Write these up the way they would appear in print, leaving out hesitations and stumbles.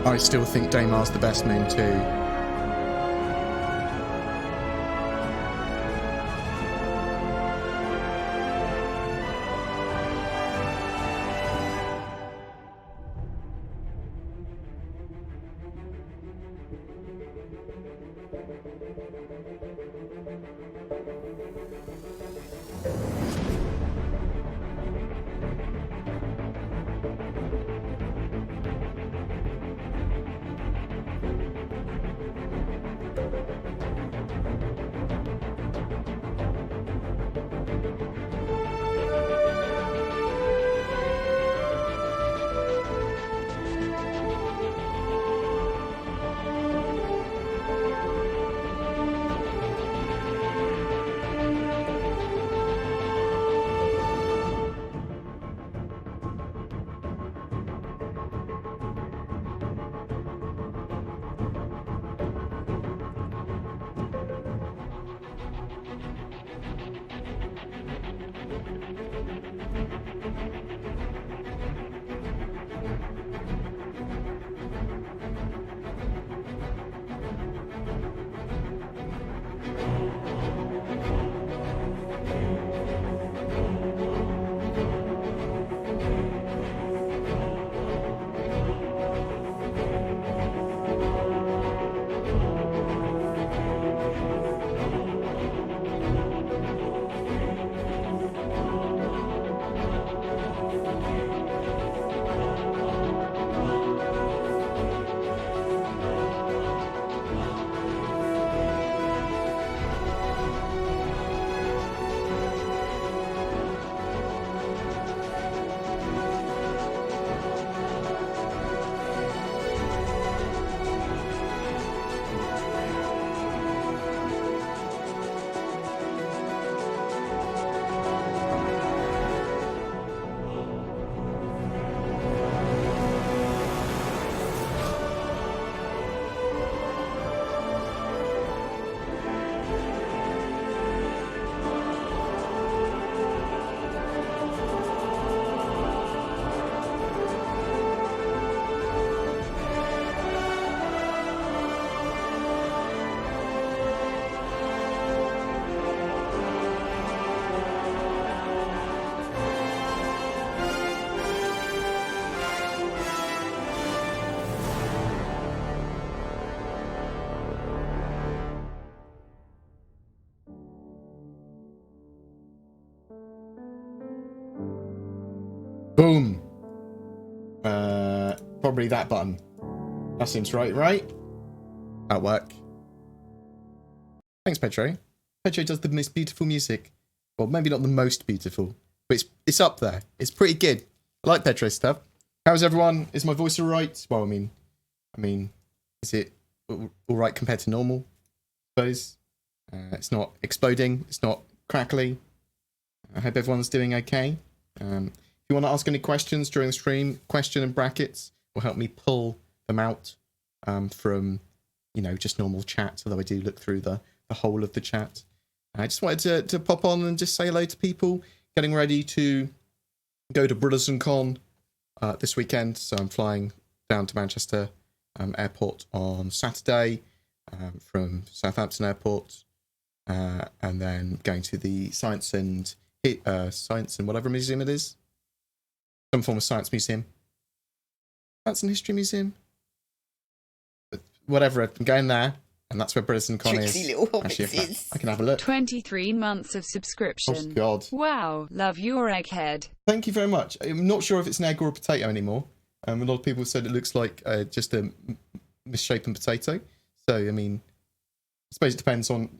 I still think Daymar's the best moon too. Boom. Probably that button. That seems right? That'll work. Thanks, Petro. Petro does the most beautiful music. Well, maybe not the most beautiful, but it's up there. It's pretty good. I like Petro's stuff. How's everyone? Is my voice alright? Well, I mean, is it alright compared to normal? I suppose. It's not exploding. It's not crackly. I hope everyone's doing okay. If you want to ask any questions during the stream, question and brackets will help me pull them out from, just normal chat, although I do look through the whole of the chat. I just wanted to pop on and just say hello to people getting ready to go to BritizenCon this weekend. So I'm flying down to Manchester Airport on Saturday from Southampton Airport, and then going to the Science and whatever museum it is. Some form of science museum. Science and History Museum. But whatever, I'm going there, and that's where BritizenCon is. Little Actually, I can have a look. 23 months of subscription. Oh, God. Wow, love your egghead. Thank you very much. I'm not sure if it's an egg or a potato anymore. A lot of people said it looks like just a misshapen potato. So, I suppose it depends on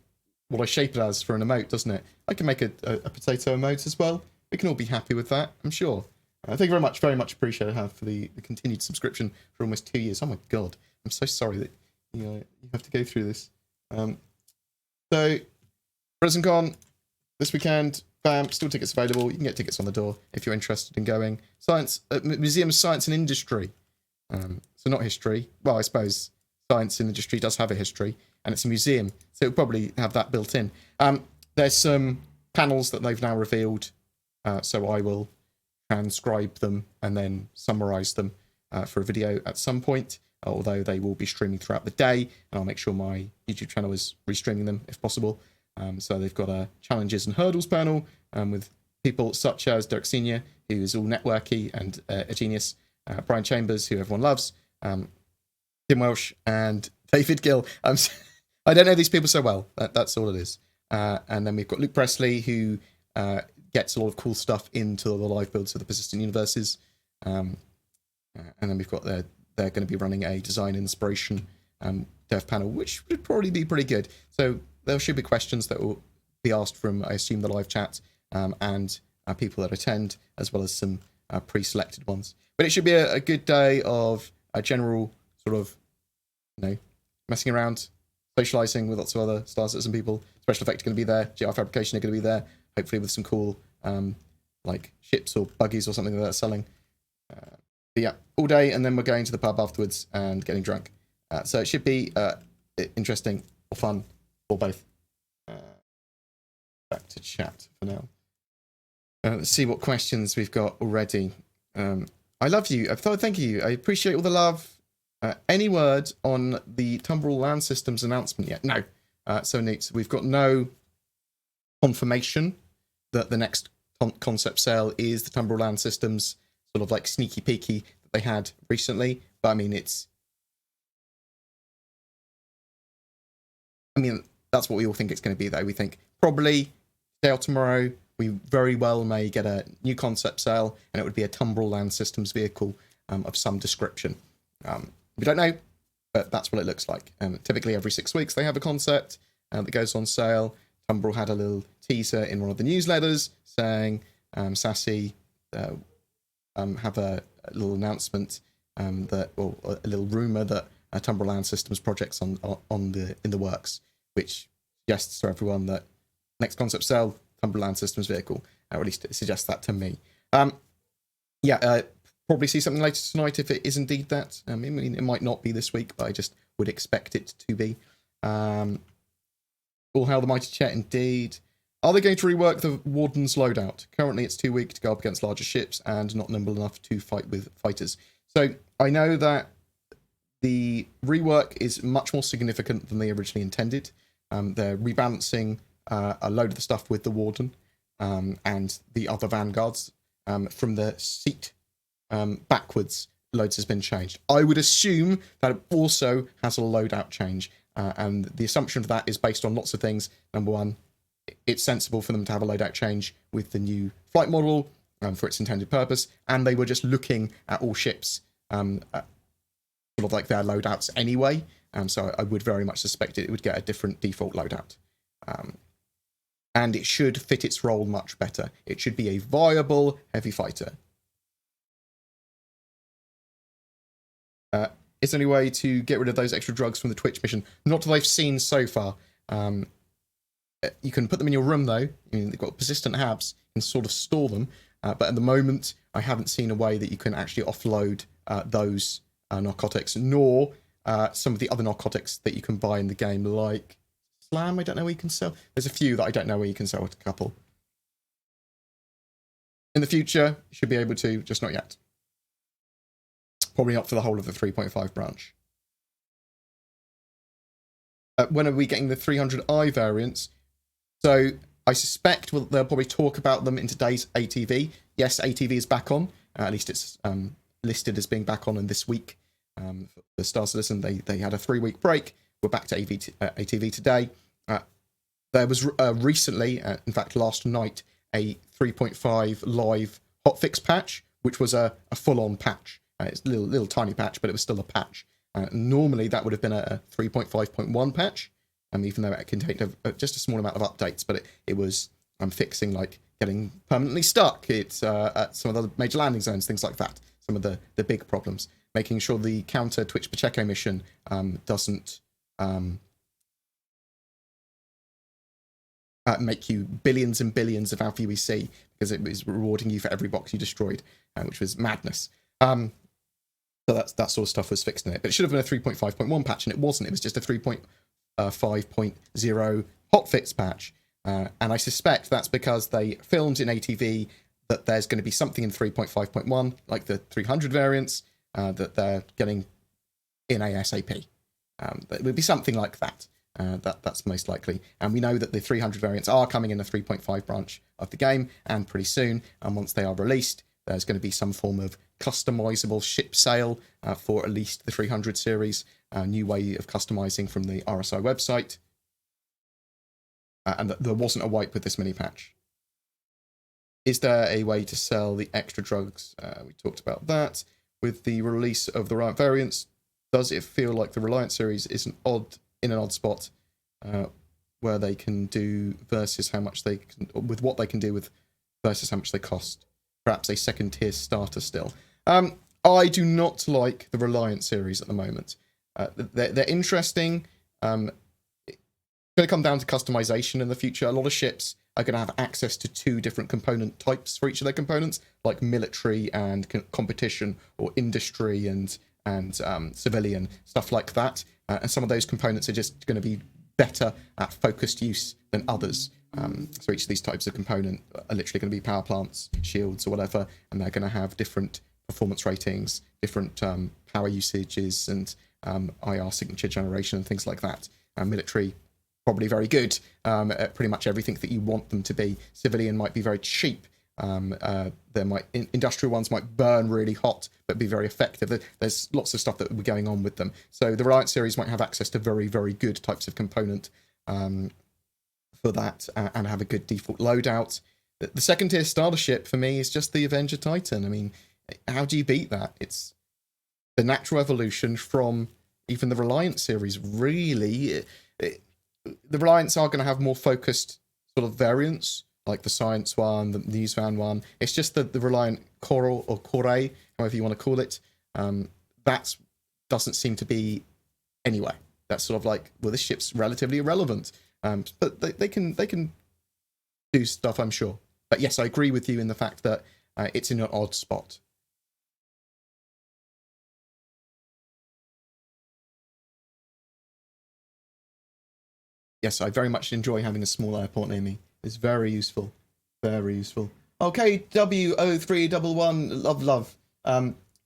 what I shape it as for an emote, doesn't it? I can make a potato emote as well. We can all be happy with that, I'm sure. Thank you very much appreciated for the continued subscription for almost 2 years. Oh my God, I'm so sorry that you have to go through this. So, BritizenCon this weekend, bam, still tickets available. You can get tickets on the door if you're interested in going. Museum of Science and Industry. So not history. Well, I suppose science and industry does have a history, and it's a museum, so it'll probably have that built in. There's some panels that they've now revealed, so I will transcribe them and then summarize them for a video at some point. although they will be streaming throughout the day, and I'll make sure my YouTube channel is restreaming them if possible. So they've got a challenges and hurdles panel with people such as Derek Senior, who is all networky and a genius, Brian Chambers, who everyone loves, Tim Welsh, and David Gill. I don't know these people so well. That's all it is. And then we've got Luke Presley, who gets a lot of cool stuff into the live builds of the persistent universes. And then we've got they're going to be running a design inspiration dev panel, which would probably be pretty good. So there should be questions that will be asked from, I assume, the live chat and people that attend, as well as some pre-selected ones. But it should be a good day of a general sort of, messing around, socializing with lots of other Star Citizen people. Special Effects are going to be there. GR Fabrication are going to be there, hopefully with some cool like ships or buggies or something that they're selling. But yeah, all day, and then we're going to the pub afterwards and getting drunk. So it should be interesting or fun or both. Back to chat for now. Let's see what questions we've got already. I love you. Thank you. I appreciate all the love. Any word on the Tumbrel Land Systems announcement yet? No. So neat. We've got no confirmation that the next concept sale is the Tumbrel Land Systems sort of like sneaky peeky that they had recently. But I mean, that's what we all think it's going to be, though. We think probably today or tomorrow, we very well may get a new concept sale, and it would be a Tumbrel Land Systems vehicle of some description. We don't know, but that's what it looks like. Typically, every 6 weeks, they have a concept that goes on sale. Tumbrel had a little teaser in one of the newsletters saying Sassy have a little announcement or a little rumor that Tumbrel Land Systems projects in the works, which suggests to everyone that next concept sale, Tumbrel Land Systems vehicle, or at least it suggests that to me. Probably see something later tonight if it is indeed that. I mean, it might not be this week, but I just would expect it to be. All hail the mighty Chet, indeed. Are they going to rework the Warden's loadout? Currently, it's too weak to go up against larger ships and not nimble enough to fight with fighters. So I know that the rework is much more significant than they originally intended. They're rebalancing a load of the stuff with the Warden and the other Vanguards. From the seat backwards, loads has been changed. I would assume that it also has a loadout change. And the assumption of that is based on lots of things. Number one, it's sensible for them to have a loadout change with the new flight model for its intended purpose. And they were just looking at all ships, sort of like their loadouts anyway. So I would very much suspect it would get a different default loadout. And it should fit its role much better. It should be a viable heavy fighter. Is there any way to get rid of those extra drugs from the Twitch mission? Not that I've seen so far. You can put them in your room, though. They've got persistent habs. You can sort of store them. But at the moment, I haven't seen a way that you can actually offload those narcotics, nor some of the other narcotics that you can buy in the game, like Slam. I don't know where you can sell. There's a few that I don't know where you can sell. A couple. In the future, you should be able to, just not yet. Probably not for the whole of the 3.5 branch. When are we getting the 300i variants? So I suspect they'll probably talk about them in today's ATV. Yes, ATV is back on. At least it's listed as being back on in this week. For the Star Citizen, they had a 3-week break. We're back to ATV today. There was recently, in fact last night, a 3.5 live hotfix patch, which was a full-on patch. It's a little tiny patch, but it was still a patch. Normally, that would have been a 3.5.1 patch, even though it contained just a small amount of updates. But it was fixing, like, getting permanently stuck. It's at some of the major landing zones, things like that. Some of the big problems. Making sure the counter Twitch Pacheco mission doesn't make you billions and billions of Alpha UEC, because it was rewarding you for every box you destroyed, which was madness. So that sort of stuff was fixed in it. But it should have been a 3.5.1 patch, and it wasn't. It was just a 3.5.0 hotfix patch. And I suspect that's because they filmed in ATV that there's going to be something in 3.5.1, like the 300 variants, that they're getting in ASAP. It would be something like that. That's most likely. And we know that the 300 variants are coming in the 3.5 branch of the game, and pretty soon. And once they are released, there's going to be some form of customizable ship sale for at least the 300 series. A new way of customizing from the RSI website. And there wasn't a wipe with this mini patch. Is there a way to sell the extra drugs? We talked about that. With the release of the Reliant variants, does it feel like the Reliant series is in an odd spot where they can do versus how much they can, with what they can do with versus how much they cost? Perhaps a second tier starter still. I do not like the Reliant series at the moment. They're interesting. It's going to come down to customization in the future. A lot of ships are going to have access to 2 different component types for each of their components, like military and competition, or industry and civilian, stuff like that. And some of those components are just going to be better at focused use than others. So each of these types of component are literally going to be power plants, shields, or whatever, and they're going to have different performance ratings, different power usages, and IR signature generation and things like that. Military, probably very good at pretty much everything that you want them to be. Civilian might be very cheap. Industrial ones might burn really hot but be very effective. There's lots of stuff that will be going on with them. So the Reliant series might have access to very, very good types of component for that and have a good default loadout. The second tier starter ship for me is just the Avenger Titan. I mean, how do you beat that? It's the natural evolution from even the Reliant series, really. The Reliants are going to have more focused sort of variants, like the Science one, the News Van one. It's just the Reliant Coral, or Core, however you want to call it, that doesn't seem to be anywhere. That's sort of like, well, this ship's relatively irrelevant. But they can do stuff, I'm sure. But yes, I agree with you in the fact that it's in an odd spot. Yes, I very much enjoy having a small airport near me. It's very useful. Very useful. Okay, W0311, love.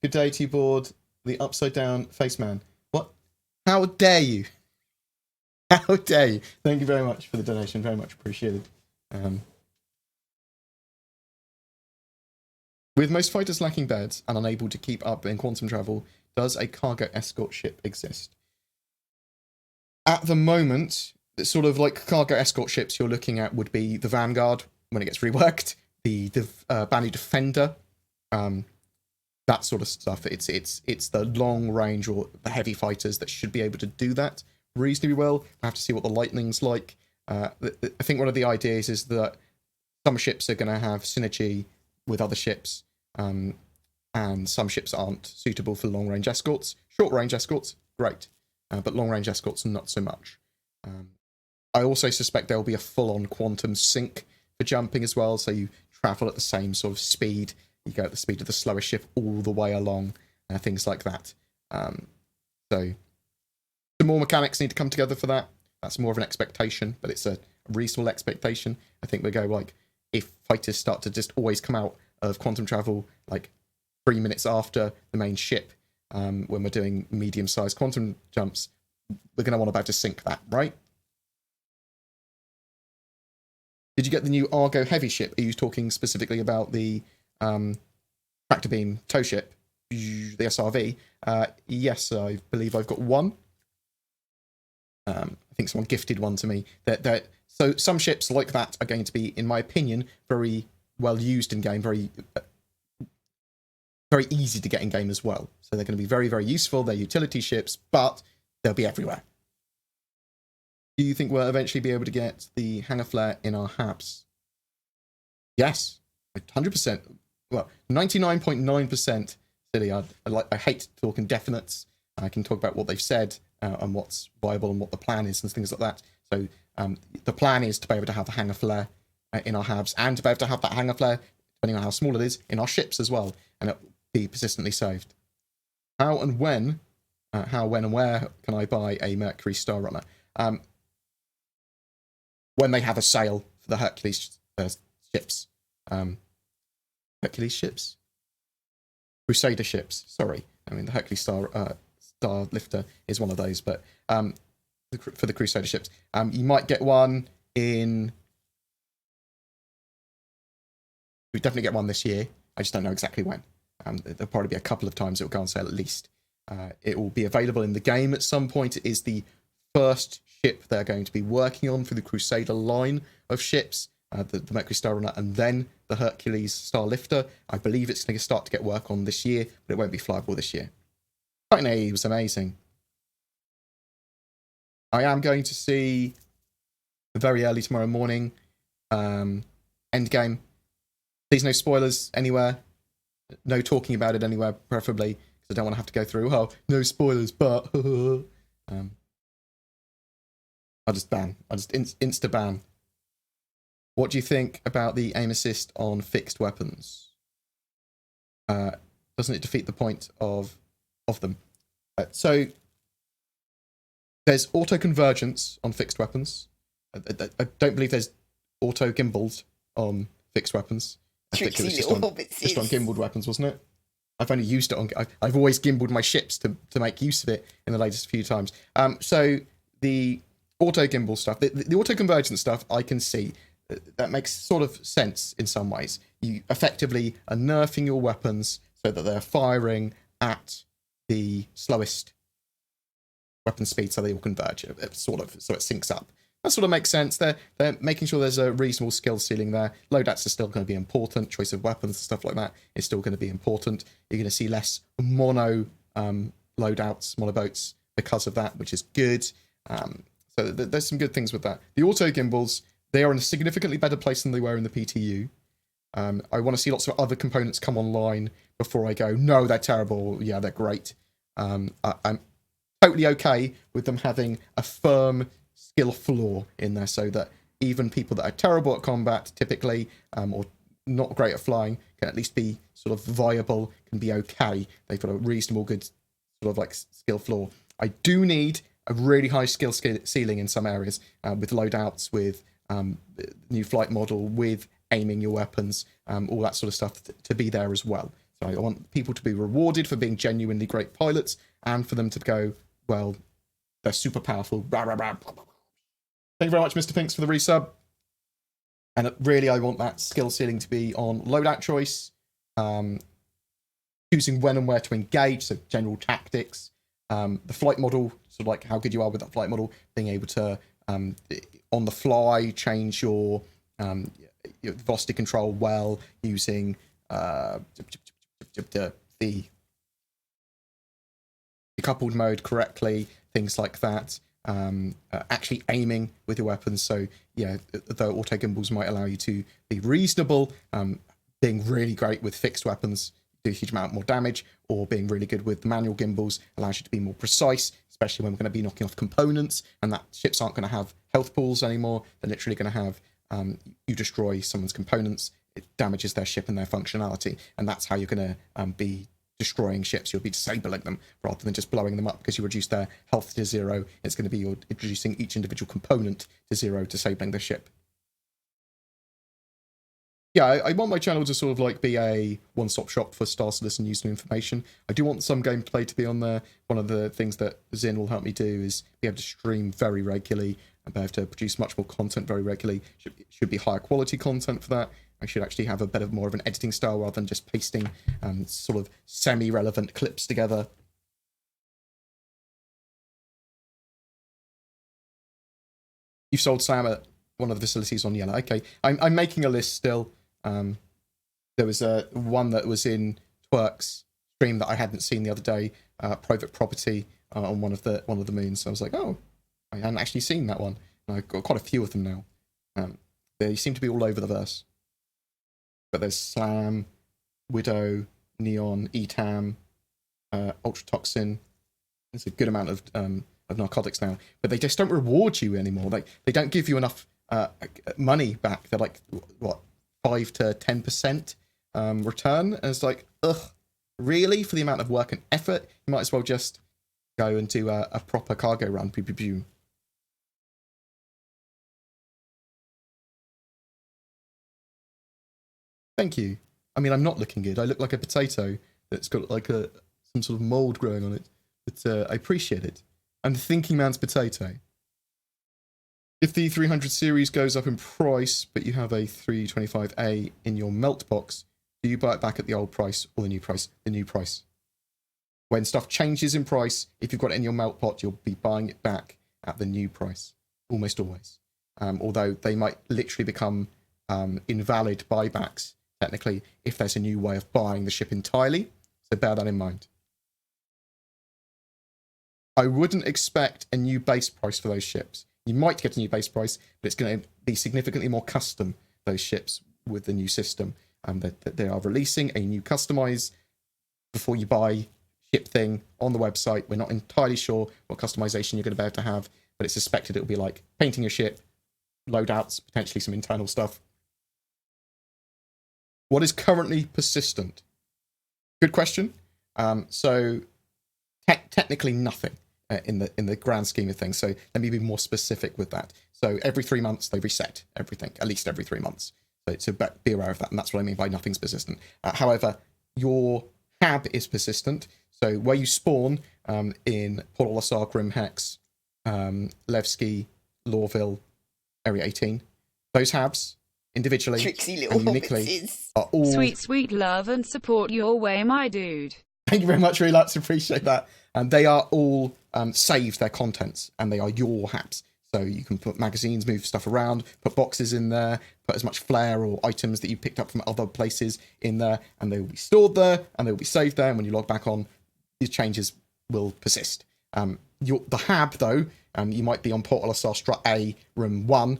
Good day to you, Bored. The upside down face man. What? How dare you? How dare you? Thank you very much for the donation. Very much appreciated. With most fighters lacking beds and unable to keep up in quantum travel, does a cargo escort ship exist? At the moment, sort of like cargo escort ships you're looking at would be the Vanguard when it gets reworked, the Banu Defender, that sort of stuff. It's the long range or the heavy fighters that should be able to do that reasonably well. I have to see what the Lightning's like. I think one of the ideas is that some ships are going to have synergy with other ships, and some ships aren't suitable for long range escorts. Short range escorts, great, but long range escorts not so much. I also suspect there will be a full-on quantum sync for jumping as well, so you travel at the same sort of speed. You go at the speed of the slowest ship all the way along, things like that. So some more mechanics need to come together for that. That's more of an expectation, but it's a reasonable expectation. I think we go like, if fighters start to just always come out of quantum travel like 3 minutes after the main ship, when we're doing medium-sized quantum jumps, we're going to want to be able to sync that, right? Did you get the new Argo heavy ship? Are you talking specifically about the tractor beam tow ship, the SRV? Yes, I believe I've got one. I think someone gifted one to me. So some ships like that are going to be, in my opinion, very well used in game, very easy to get in game as well. So they're going to be very, very useful. They're utility ships, but they'll be everywhere. Do you think we'll eventually be able to get the hangar flare in our HABs? Yes, 100%. Well, 99.9% silly. I hate talking definites. I can talk about what they've said and what's viable and what the plan is and things like that. So the plan is to be able to have a hangar flare in our HABs, and to be able to have that hangar flare, depending on how small it is, in our ships as well, and it will be persistently saved. How, when, and where can I buy a Mercury Star Runner? When they have a sale for the Hercules ships. Hercules ships? Crusader ships, sorry. I mean, the Hercules Star Star Lifter is one of those, but for the Crusader ships, you might get one in. We definitely get one this year. I just don't know exactly when. There'll probably be a couple of times it will go on sale at least. It will be available in the game at some point. It is the first ship they're going to be working on for the Crusader line of ships, the Mercury Star Runner, and then the Hercules Star Lifter. I believe it's going to start to get work on this year, but it won't be flyable this year. Titan AE was amazing. I am going to see very early tomorrow morning Endgame. Please no spoilers anywhere. No talking about it anywhere, preferably, because I don't want to have to go through, oh, no spoilers, but... I'll just ban. I'll just insta-ban. What do you think about the aim assist on fixed weapons? Doesn't it defeat the point of them? So, there's auto-convergence on fixed weapons. I don't believe there's auto-gimbals on fixed weapons. I think it was just on gimbaled weapons, wasn't it? I've only used it on... I've always gimbaled my ships to make use of it in the latest few times. So, the auto-gimbal stuff, the auto-convergence stuff, I can see. That makes sort of sense in some ways. You effectively are nerfing your weapons so that they're firing at the slowest weapon speed so they all converge, sort of, so it syncs up. That sort of makes sense. They're making sure there's a reasonable skill ceiling there. Loadouts are still going to be important. Choice of weapons and stuff like that is still going to be important. You're going to see less mono loadouts, mono boats because of that, which is good. So there's some good things with that. The auto gimbals, they are in a significantly better place than they were in the PTU. I want to see lots of other components come online before I go, no, they're terrible. Yeah, they're great. I'm totally okay with them having a firm skill floor in there so that even people that are terrible at combat typically, or not great at flying, can at least be sort of viable, can be okay. They've got a reasonable, good sort of like skill floor. I do need a really high skill ceiling in some areas, with loadouts, with new flight model, with aiming your weapons, all that sort of stuff to be there as well. So I want people to be rewarded for being genuinely great pilots, and for them to go, well, they're super powerful. Rah, rah, rah. Thank you very much, Mr. Pinks, for the resub. And really, I want that skill ceiling to be on loadout choice, choosing when and where to engage, so general tactics, the flight model, sort of like how good you are with that flight model, being able to, on the fly, change your velocity control well, using the decoupled mode correctly, things like that. Actually aiming with your weapons, so yeah, though auto gimbals might allow you to be reasonable, being really great with fixed weapons, do a huge amount more damage, or being really good with the manual gimbals allows you to be more precise, especially when we're going to be knocking off components, and that ships aren't going to have health pools anymore. They're literally going to have, you destroy someone's components, it damages their ship and their functionality, and that's how you're going to be destroying ships. You'll be disabling them rather than just blowing them up because you reduce their health to 0. It's going to be you're introducing each individual component to 0, disabling the ship. Yeah, I want my channel to sort of like be a one-stop shop for Star Citizen news and information. I do want some gameplay to be on there. One of the things that Zin will help me do is be able to stream very regularly and be able to produce much more content very regularly. Should be higher quality content for that. I should actually have a bit more of an editing style rather than just pasting sort of semi-relevant clips together. You've sold Sam at one of the facilities on Yellow. Okay, I'm making a list still. There was one that was in Twerk's stream that I hadn't seen the other day, private property on one of the moons. So I was like, oh, I hadn't actually seen that one. And I've got quite a few of them now. They seem to be all over the verse. But there's Slam, Widow, Neon, ETAM, Ultratoxin. There's a good amount of narcotics now. But they just don't reward you anymore. They don't give you enough money back. They're like, what, 5 to 10% return? And it's like, ugh, really? For the amount of work and effort? You might as well just go and do a proper cargo run. Pew, pew, pew. Thank you. I mean, I'm not looking good. I look like a potato that's got like some sort of mold growing on it. But but I appreciate it. I'm the thinking man's potato. If the 300 series goes up in price, but you have a 325A in your melt box, do you buy it back at the old price or the new price? The new price. When stuff changes in price, if you've got it in your melt pot, you'll be buying it back at the new price, almost always. Although they might literally become invalid buybacks, technically, if there's a new way of buying the ship entirely. So bear that in mind. I wouldn't expect a new base price for those ships. You might get a new base price, but it's going to be significantly more custom, those ships, with the new system. That they are releasing a new customize before you buy ship thing on the website. We're not entirely sure what customization you're going to be able to have, but it's suspected it'll be like painting your ship, loadouts, potentially some internal stuff. What is currently persistent? Good question. So technically nothing in the grand scheme of things. So let me be more specific with that. So every 3 months they reset everything, at least every 3 months. So be aware of that, and that's what I mean by nothing's persistent. However, your hab is persistent. So where you spawn in Port Olisar, Grimhex, Levski, Lorville, Area 18, those habs individually and uniquely are all... Sweet, sweet love and support your way, my dude. Thank you very much, Relapse. Appreciate that. And they are all saved, their contents, and they are your habs. So you can put magazines, move stuff around, put boxes in there, put as much flair or items that you picked up from other places in there, and they will be stored there, and they will be saved there. And when you log back on, these changes will persist. The hab, though, you might be on Port Olisar Strut A, Room 1.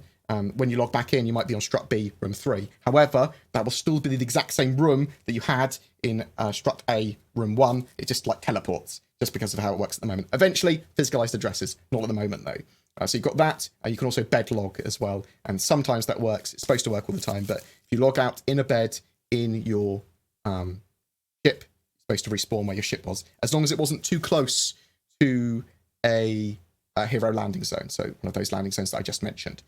When you log back in, you might be on Strut B, Room 3. However, that will still be the exact same room that you had in Strut A, Room 1. It just like teleports, just because of how it works at the moment. Eventually, physicalized addresses, not at the moment, though. So you've got that. You can also bed log as well. And sometimes that works. It's supposed to work all the time. But if you log out in a bed in your ship, it's supposed to respawn where your ship was. As long as it wasn't too close to a hero landing zone. So one of those landing zones that I just mentioned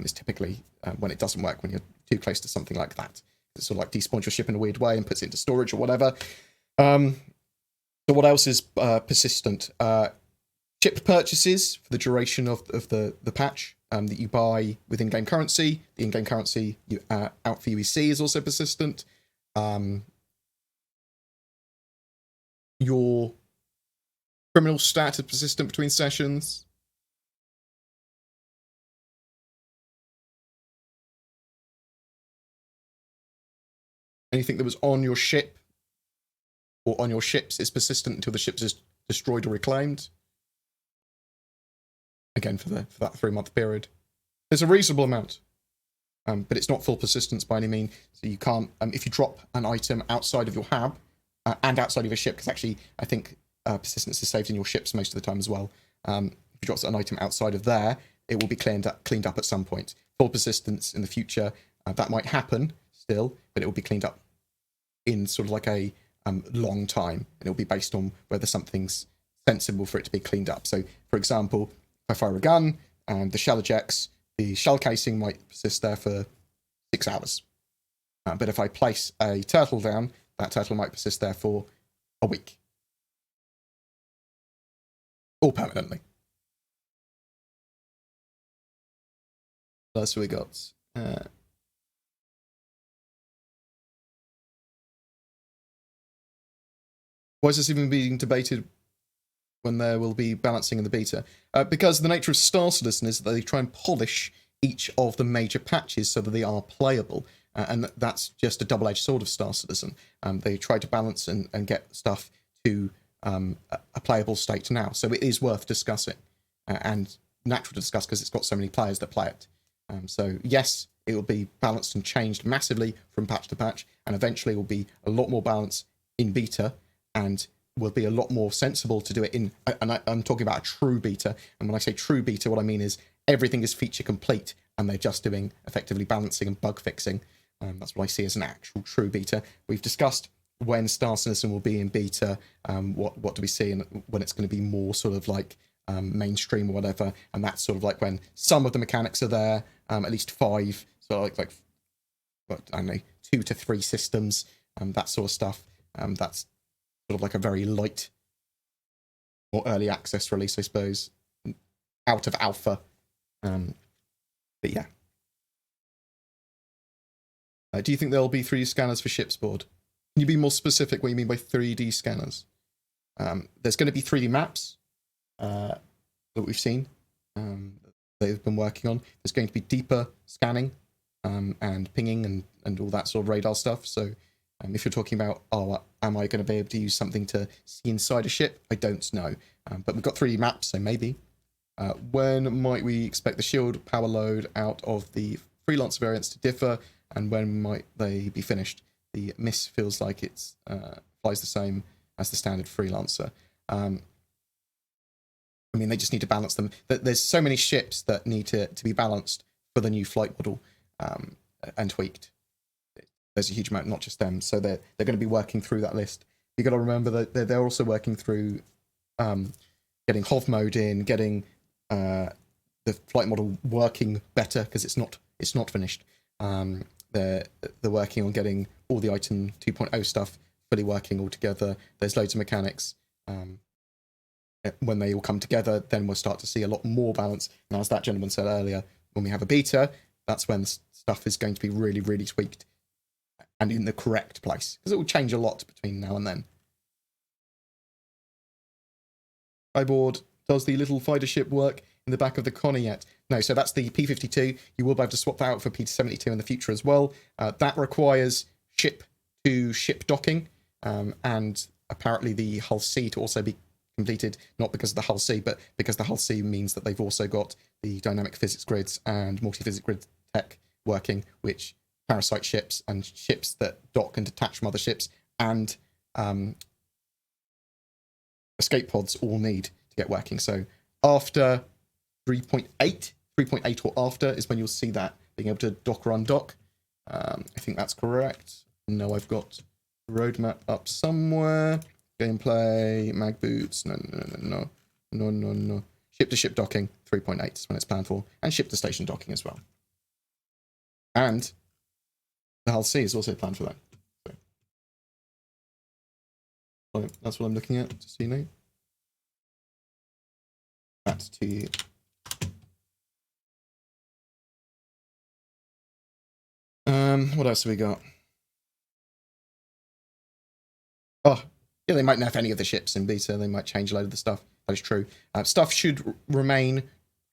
is typically when it doesn't work, when you're too close to something like that. It sort of like despawns your ship in a weird way and puts it into storage or whatever. So what else is persistent? Ship purchases for the duration of the patch that you buy with in-game currency. The in-game currency out for UEC is also persistent. Your criminal stat is persistent between sessions. Anything that was on your ship or on your ships is persistent until the ship is destroyed or reclaimed. Again, for that 3-month period. There's a reasonable amount, but it's not full persistence by any means. So you can't, if you drop an item outside of your hab and outside of your ship, because actually I think persistence is saved in your ships most of the time as well. If you drop an item outside of there, it will be cleaned up at some point. Full persistence in the future, that might happen still, but it will be cleaned up in sort of like a long time, and it will be based on whether something's sensible for it to be cleaned up. So, for example, if I fire a gun and the shell ejects, the shell casing might persist there for 6 hours. But if I place a turtle down, that turtle might persist there for a week. Or permanently. That's what we got. Why is this even being debated when there will be balancing in the beta? Because the nature of Star Citizen is that they try and polish each of the major patches so that they are playable. And that's just a double-edged sword of Star Citizen. They try to balance and get stuff to a playable state now. So it is worth discussing and natural to discuss because it's got so many players that play it. So yes, it will be balanced and changed massively from patch to patch, and eventually it will be a lot more balance in beta, and will be a lot more sensible to do it in, and I'm talking about a true beta. And when I say true beta, what I mean is everything is feature complete, and they're just doing effectively balancing and bug fixing. That's what I see as an actual true beta. We've discussed when Star Citizen will be in beta, what do we see, and when it's going to be more sort of like mainstream or whatever, and that's sort of like when some of the mechanics are there, at least 5, so like I don't know, 2 to 3 systems, that sort of stuff. That's sort of like a very light or early access release, I suppose, out of alpha. But yeah. Do you think there'll be 3D scanners for ships board? Can you be more specific what you mean by 3D scanners? There's going to be 3D maps that we've seen they've been working on. There's going to be deeper scanning and pinging and all that sort of radar stuff. So if you're talking about, oh, am I going to be able to use something to see inside a ship? I don't know. But we've got 3D maps, so maybe. When might we expect the shield power load out of the freelancer variants to differ, and when might they be finished? The miss feels like it's flies the same as the standard freelancer. I mean, they just need to balance them. There's so many ships that need to be balanced for the new flight model and tweaked. There's a huge amount, not just them. So they're going to be working through that list. You got to remember that they're also working through getting HOV mode in, getting the flight model working better because it's not finished. They're working on getting all the item 2.0 stuff fully working all together. There's loads of mechanics. When they all come together, then we'll start to see a lot more balance. And as that gentleman said earlier, when we have a beta, that's when stuff is going to be really, really tweaked and in the correct place, because it will change a lot between now and then. Board, does the little fighter ship work in the back of the Connor yet? No, so that's the P-52. You will be able to swap that out for P-72 in the future as well. That requires ship-to-ship docking, and apparently the Hull C to also be completed, not because of the Hull C, but because the Hull C means that they've also got the dynamic physics grids and multi-physics grid tech working, which parasite ships and ships that dock and detach from other ships and escape pods all need to get working. So after 3.8 or after is when you'll see that being able to dock or undock. I think that's correct. No, I've got the roadmap up somewhere. Gameplay, mag boots, no. Ship-to-ship docking, 3.8 is when it's planned for, and ship-to-station docking as well. And the Hull C is also planned for that. So that's what I'm looking at, just so you know. That's to you. What else have we got? Oh, yeah, they might nerf any of the ships in beta. They might change a load of the stuff. That is true. Stuff should remain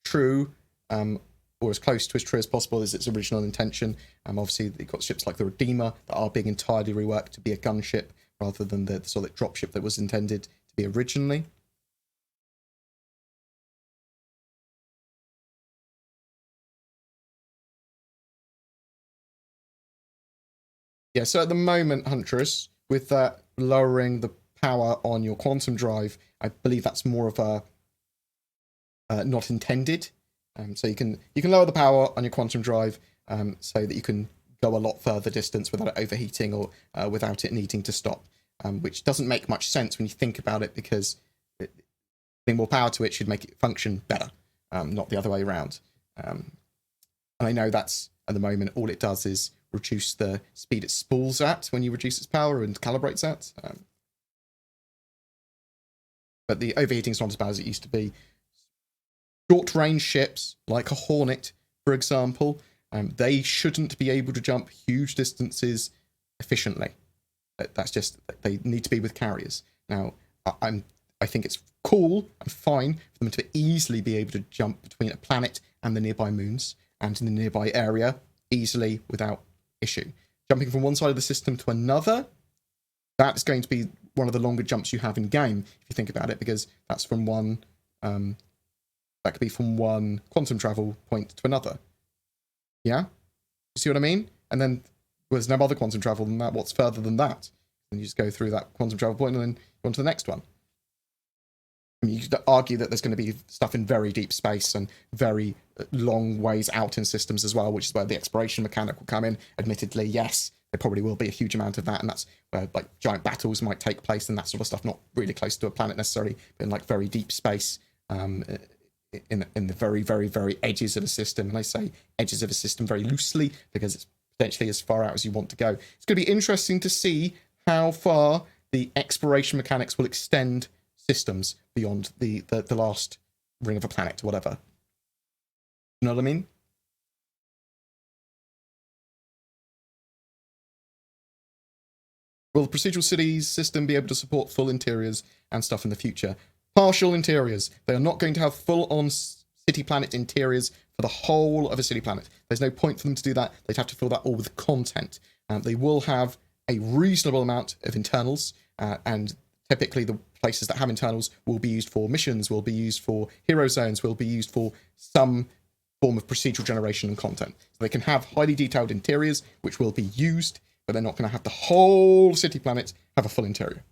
true, or as close to as true as possible as its original intention. Obviously, you've got ships like the Redeemer that are being entirely reworked to be a gunship rather than the solid dropship that was intended to be originally. Yeah, so at the moment, Huntress, with that lowering the power on your quantum drive, I believe that's more of a not intended. So you can lower the power on your quantum drive so that you can go a lot further distance without it overheating or without it needing to stop, which doesn't make much sense when you think about it, because putting more power to it should make it function better, not the other way around. And I know that's, at the moment, all it does is reduce the speed it spools at when you reduce its power and calibrates at. But the overheating is not as bad as it used to be. Short-range ships, like a Hornet, for example, they shouldn't be able to jump huge distances efficiently. That's just, they need to be with carriers. Now, I think it's cool and fine for them to easily be able to jump between a planet and the nearby moons and in the nearby area easily without issue. Jumping from one side of the system to another, that's going to be one of the longer jumps you have in game, if you think about it, because that's from one, that could be from one quantum travel point to another. Yeah? You see what I mean? And then there's no other quantum travel than that. What's further than that? And you just go through that quantum travel point and then go on to the next one. I mean, you could argue that there's going to be stuff in very deep space and very long ways out in systems as well, which is where the exploration mechanic will come in. Admittedly, yes, there probably will be a huge amount of that, and that's where like giant battles might take place and that sort of stuff, not really close to a planet necessarily, but in like very deep space, in the very, very, very edges of a system. And I say edges of a system very loosely because it's potentially as far out as you want to go. It's going to be interesting to see how far the exploration mechanics will extend systems beyond the last ring of a planet or whatever. You know what I mean? Will the procedural cities system be able to support full interiors and stuff in the future? Partial interiors. They are not going to have full-on city planet interiors for the whole of a city planet. There's no point for them to do that. They'd have to fill that all with content. They will have a reasonable amount of internals, and typically the places that have internals will be used for missions, will be used for hero zones, will be used for some form of procedural generation and content. So they can have highly detailed interiors, which will be used, but they're not going to have the whole city planet have a full interior.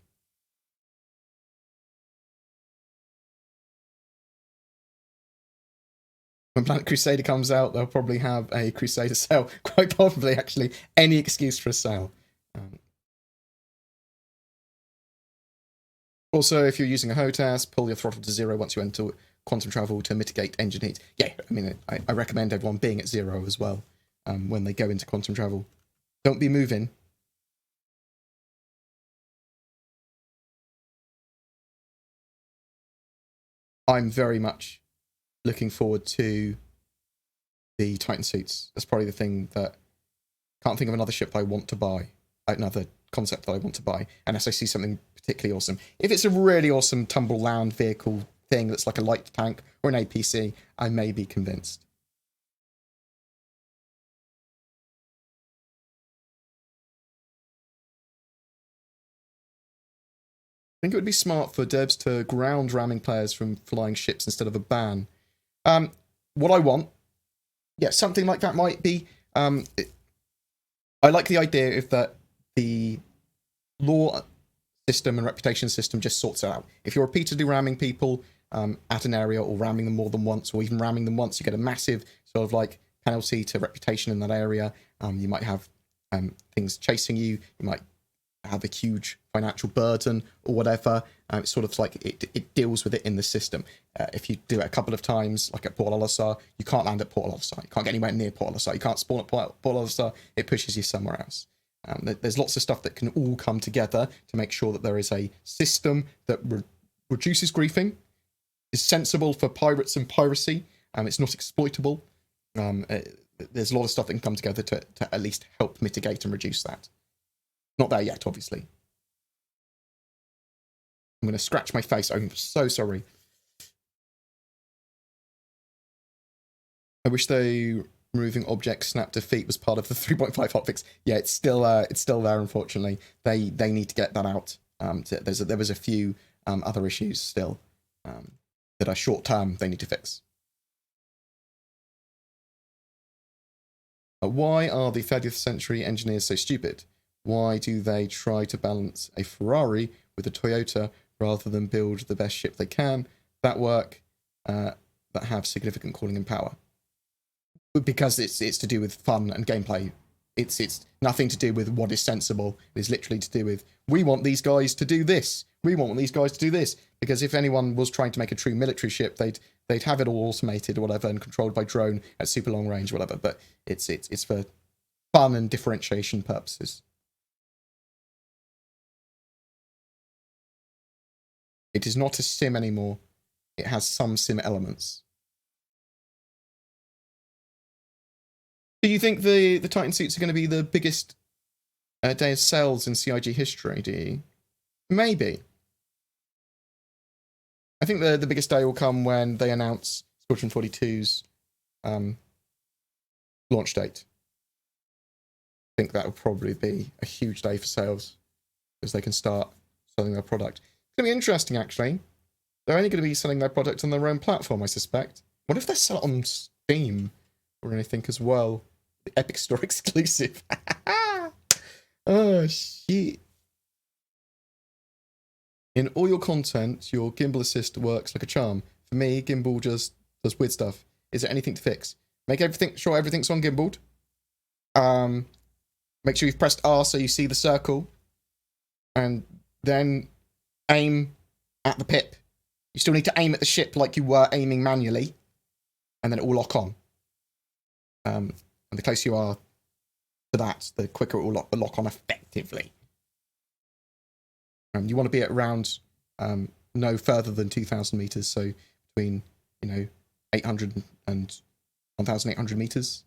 When Planet Crusader comes out, they'll probably have a Crusader sale. Quite possibly, actually, any excuse for a sale. Also, if you're using a HOTAS, pull your throttle to 0 once you enter quantum travel to mitigate engine heat. Yeah, I mean, I recommend everyone being at 0 as well when they go into quantum travel. Don't be moving. I'm very much looking forward to the Titan suits. That's probably the thing that... Can't think of another ship I want to buy. Another concept that I want to buy. Unless I see something particularly awesome. If it's a really awesome tumble land vehicle thing that's like a light tank or an APC, I may be convinced. I think it would be smart for devs to ground ramming players from flying ships instead of a ban. What I want, yeah, something like that might be. I like the idea of that the law system and reputation system just sorts it out. If you're repeatedly ramming people at an area or ramming them more than once, or even ramming them once, you get a massive sort of like penalty to reputation in that area. You might have things chasing you. You might have a huge financial burden or whatever. It's sort of like it deals with it in the system. If you do it a couple of times, like at Port Olisar, you can't land at Port Olisar. You can't get anywhere near Port Olisar. You can't spawn at Port Olisar. It pushes you somewhere else. There's lots of stuff that can all come together to make sure that there is a system that reduces griefing, is sensible for pirates and piracy, it's not exploitable. There's a lot of stuff that can come together to at least help mitigate and reduce that. Not there yet, obviously. I'm going to scratch my face. I'm so sorry. I wish they removing object snap defeat was part of the 3.5 hotfix. Yeah, it's still there, unfortunately. They need to get that out. There was a few other issues still that are short term they need to fix. Why are the 30th century engineers so stupid? Why do they try to balance a Ferrari with a Toyota rather than build the best ship they can that work, that have significant cooling and power? Because it's to do with fun and gameplay. It's nothing to do with what is sensible. It is literally to do with, we want these guys to do this. We want these guys to do this. Because if anyone was trying to make a true military ship, they'd have it all automated or whatever and controlled by drone at super long range or whatever. But it's for fun and differentiation purposes. It is not a sim anymore. It has some sim elements. Do you think the Titan suits are going to be the biggest day of sales in CIG history, do you? Maybe. I think the biggest day will come when they announce Squadron 42's launch date. I think that will probably be a huge day for sales, because they can start selling their product. It's going to be interesting, actually. They're only going to be selling their product on their own platform, I suspect. What if they sell it on Steam or anything as well? The Epic Store exclusive. Oh, shit. In all your content, your gimbal assist works like a charm. For me, gimbal just does weird stuff. Is there anything to fix? Make sure everything's on gimbaled. Make sure you've pressed R so you see the circle. And then aim at the pip. You still need to aim at the ship like you were aiming manually. And then it will lock on. And the closer you are to that, the quicker it will lock on effectively. You want to be at around no further than 2,000 meters. So between, 800 and 1,800 meters.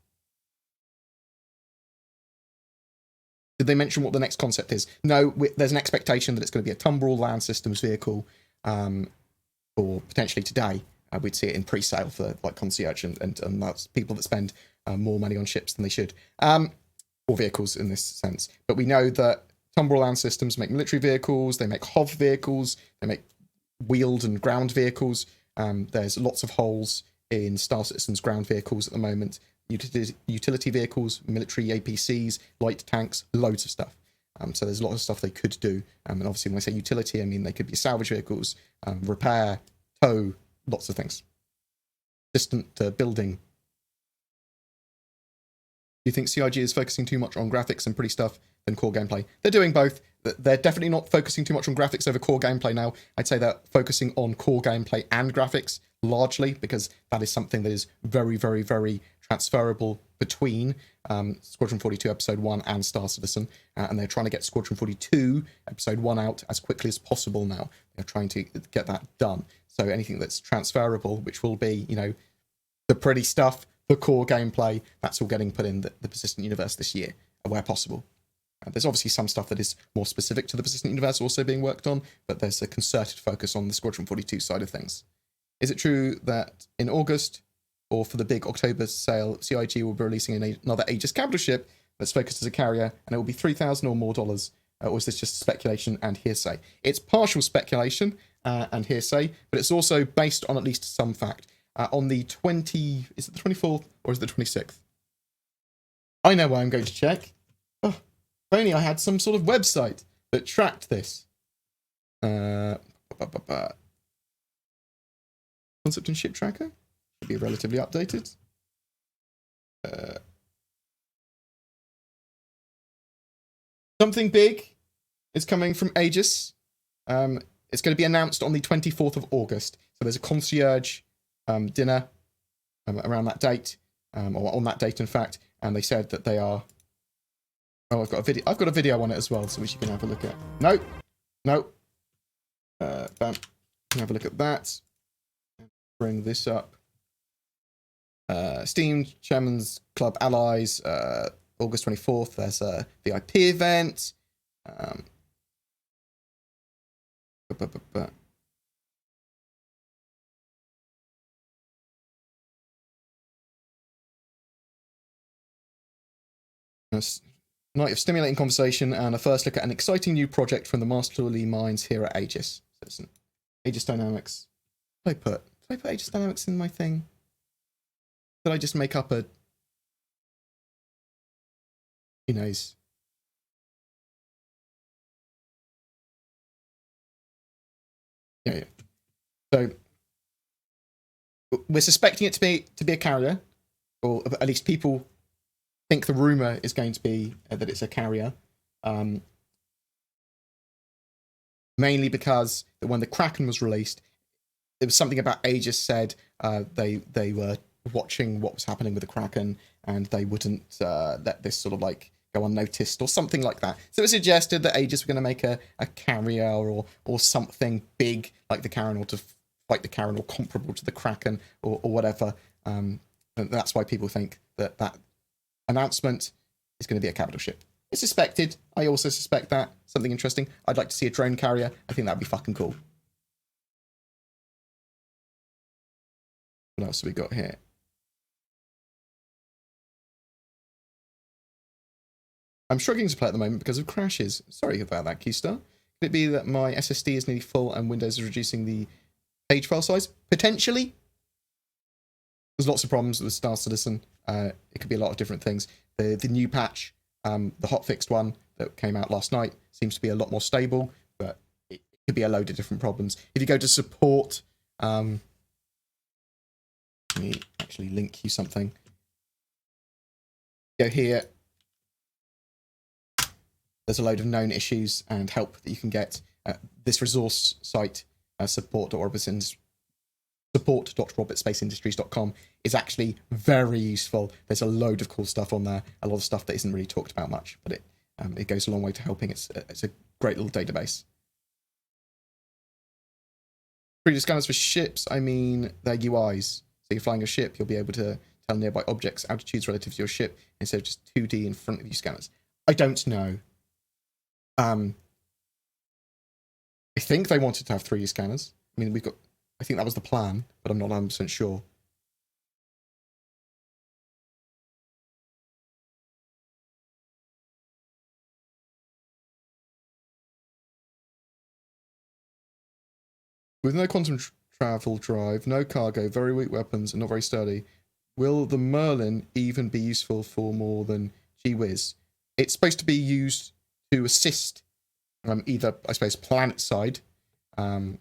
Did they mention what the next concept is? No, there's an expectation that it's going to be a Tumbrel Land Systems vehicle, or potentially today. We'd see it in pre-sale for like concierge and that's people that spend more money on ships than they should, or vehicles in this sense. But we know that Tumbrel Land Systems make military vehicles, they make HOV vehicles, they make wheeled and ground vehicles. There's lots of holes in Star Citizen's ground vehicles at the moment. Utility vehicles, military APCs, light tanks, loads of stuff. So there's a lot of stuff they could do. And obviously when I say utility, I mean they could be salvage vehicles, repair, tow, lots of things. Distant building. Do you think CIG is focusing too much on graphics and pretty stuff than core gameplay? They're doing both. They're definitely not focusing too much on graphics over core gameplay now. I'd say they're focusing on core gameplay and graphics largely because that is something that is very, very, very transferable between Squadron 42 Episode 1 and Star Citizen. And they're trying to get Squadron 42 Episode 1 out as quickly as possible now. They're trying to get that done. So anything that's transferable, which will be, the pretty stuff, the core gameplay, that's all getting put in the Persistent Universe this year, where possible. There's obviously some stuff that is more specific to the Persistent Universe also being worked on, but there's a concerted focus on the Squadron 42 side of things. Is it true that in August, or for the big October sale, CIG will be releasing another Aegis capital ship that's focused as a carrier, and it will be $3,000 or more? Or is this just speculation and hearsay? It's partial speculation and hearsay, but it's also based on at least some fact. On the is it the 24th or is it the 26th? I know why I'm going to check. Oh, if only I had some sort of website that tracked this. Concept and ship tracker should be relatively updated. Something big is coming from Aegis. It's going to be announced on the 24th of August. So there's a concierge dinner around that date, or on that date, in fact. And they said that they are. Oh, I've got a video on it as well, so which you can have a look at. No. Bam. Can have a look at that. Bring this up. Steamed Chairman's Club Allies, August 24th. There's a VIP event. Night of stimulating conversation and a first look at an exciting new project from the masterly minds here at Aegis. So Aegis Dynamics. Did I put Aegis Dynamics in my thing? Did I just make up a... Who knows? Yeah. So we're suspecting it to be a carrier, or at least people think the rumor is going to be that it's a carrier. Mainly because when the Kraken was released, there was something about Aegis said they were watching what was happening with the Kraken and they wouldn't let this sort of like go unnoticed or something like that. So it suggested that Aegis were going to make a carrier or something big like the Karen, or to fight the Karen, or comparable to the Kraken, or whatever. And that's why people think that announcement is going to be a capital ship. It's suspected. I also suspect that. Something interesting. I'd like to see a drone carrier. I think that'd be fucking cool. What else have we got here? I'm struggling to play at the moment because of crashes. Sorry about that, Keystar. Could it be that my SSD is nearly full and Windows is reducing the page file size? Potentially. There's lots of problems with Star Citizen. It could be a lot of different things. The new patch, the hotfixed one that came out last night, seems to be a lot more stable, but it could be a load of different problems. If you go to support, let me actually link you something. Go here. There's a load of known issues and help that you can get. This resource site, support.robertspaceindustries.com, is actually very useful. There's a load of cool stuff on there, a lot of stuff that isn't really talked about much, but it goes a long way to helping. It's a great little database. 3D scanners for ships, I mean their UIs. So you're flying a ship, you'll be able to tell nearby objects altitudes relative to your ship instead of just 2D in front of you scanners. I don't know. I think they wanted to have 3D scanners. I mean, I think that was the plan, but I'm not 100% sure. With no quantum travel drive, no cargo, very weak weapons, and not very sturdy, will the Merlin even be useful for more than gee whiz? It's supposed to be used to assist either, I suppose, planet side. Although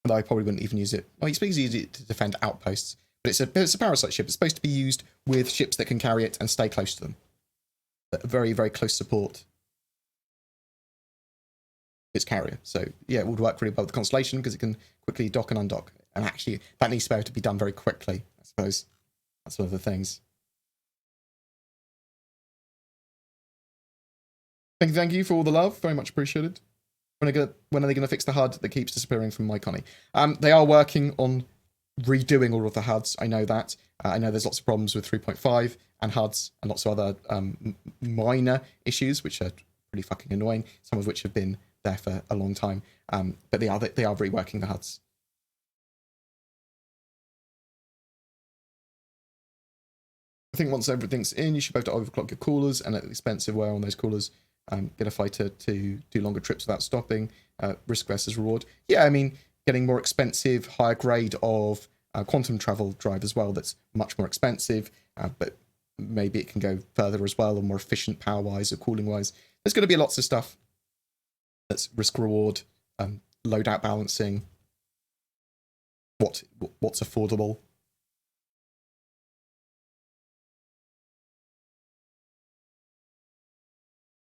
I probably wouldn't even use it. Well, it's supposed to use it to defend outposts, but it's a parasite ship. It's supposed to be used with ships that can carry it and stay close to them. Very, very close support. Its carrier. So yeah, it would work really well with the Constellation because it can quickly dock and undock. And actually, that needs to be able to be done very quickly, I suppose. That's one of the things. Thank you for all the love. Very much appreciated. When are they going to fix the HUD that keeps disappearing from my Connie? They are working on redoing all of the HUDs. I know that. I know there's lots of problems with 3.5 and HUDs and lots of other minor issues, which are pretty fucking annoying. Some of which have been there for a long time. But they are reworking the HUDs. I think once everything's in, you should be able to overclock your coolers and at expensive wear on those coolers. Get a fighter to do longer trips without stopping. Risk versus reward. Yeah, I mean, getting more expensive, higher grade of quantum travel drive as well. That's much more expensive, but maybe it can go further as well, or more efficient power-wise or cooling-wise. There's going to be lots of stuff that's risk-reward, loadout balancing, what's affordable.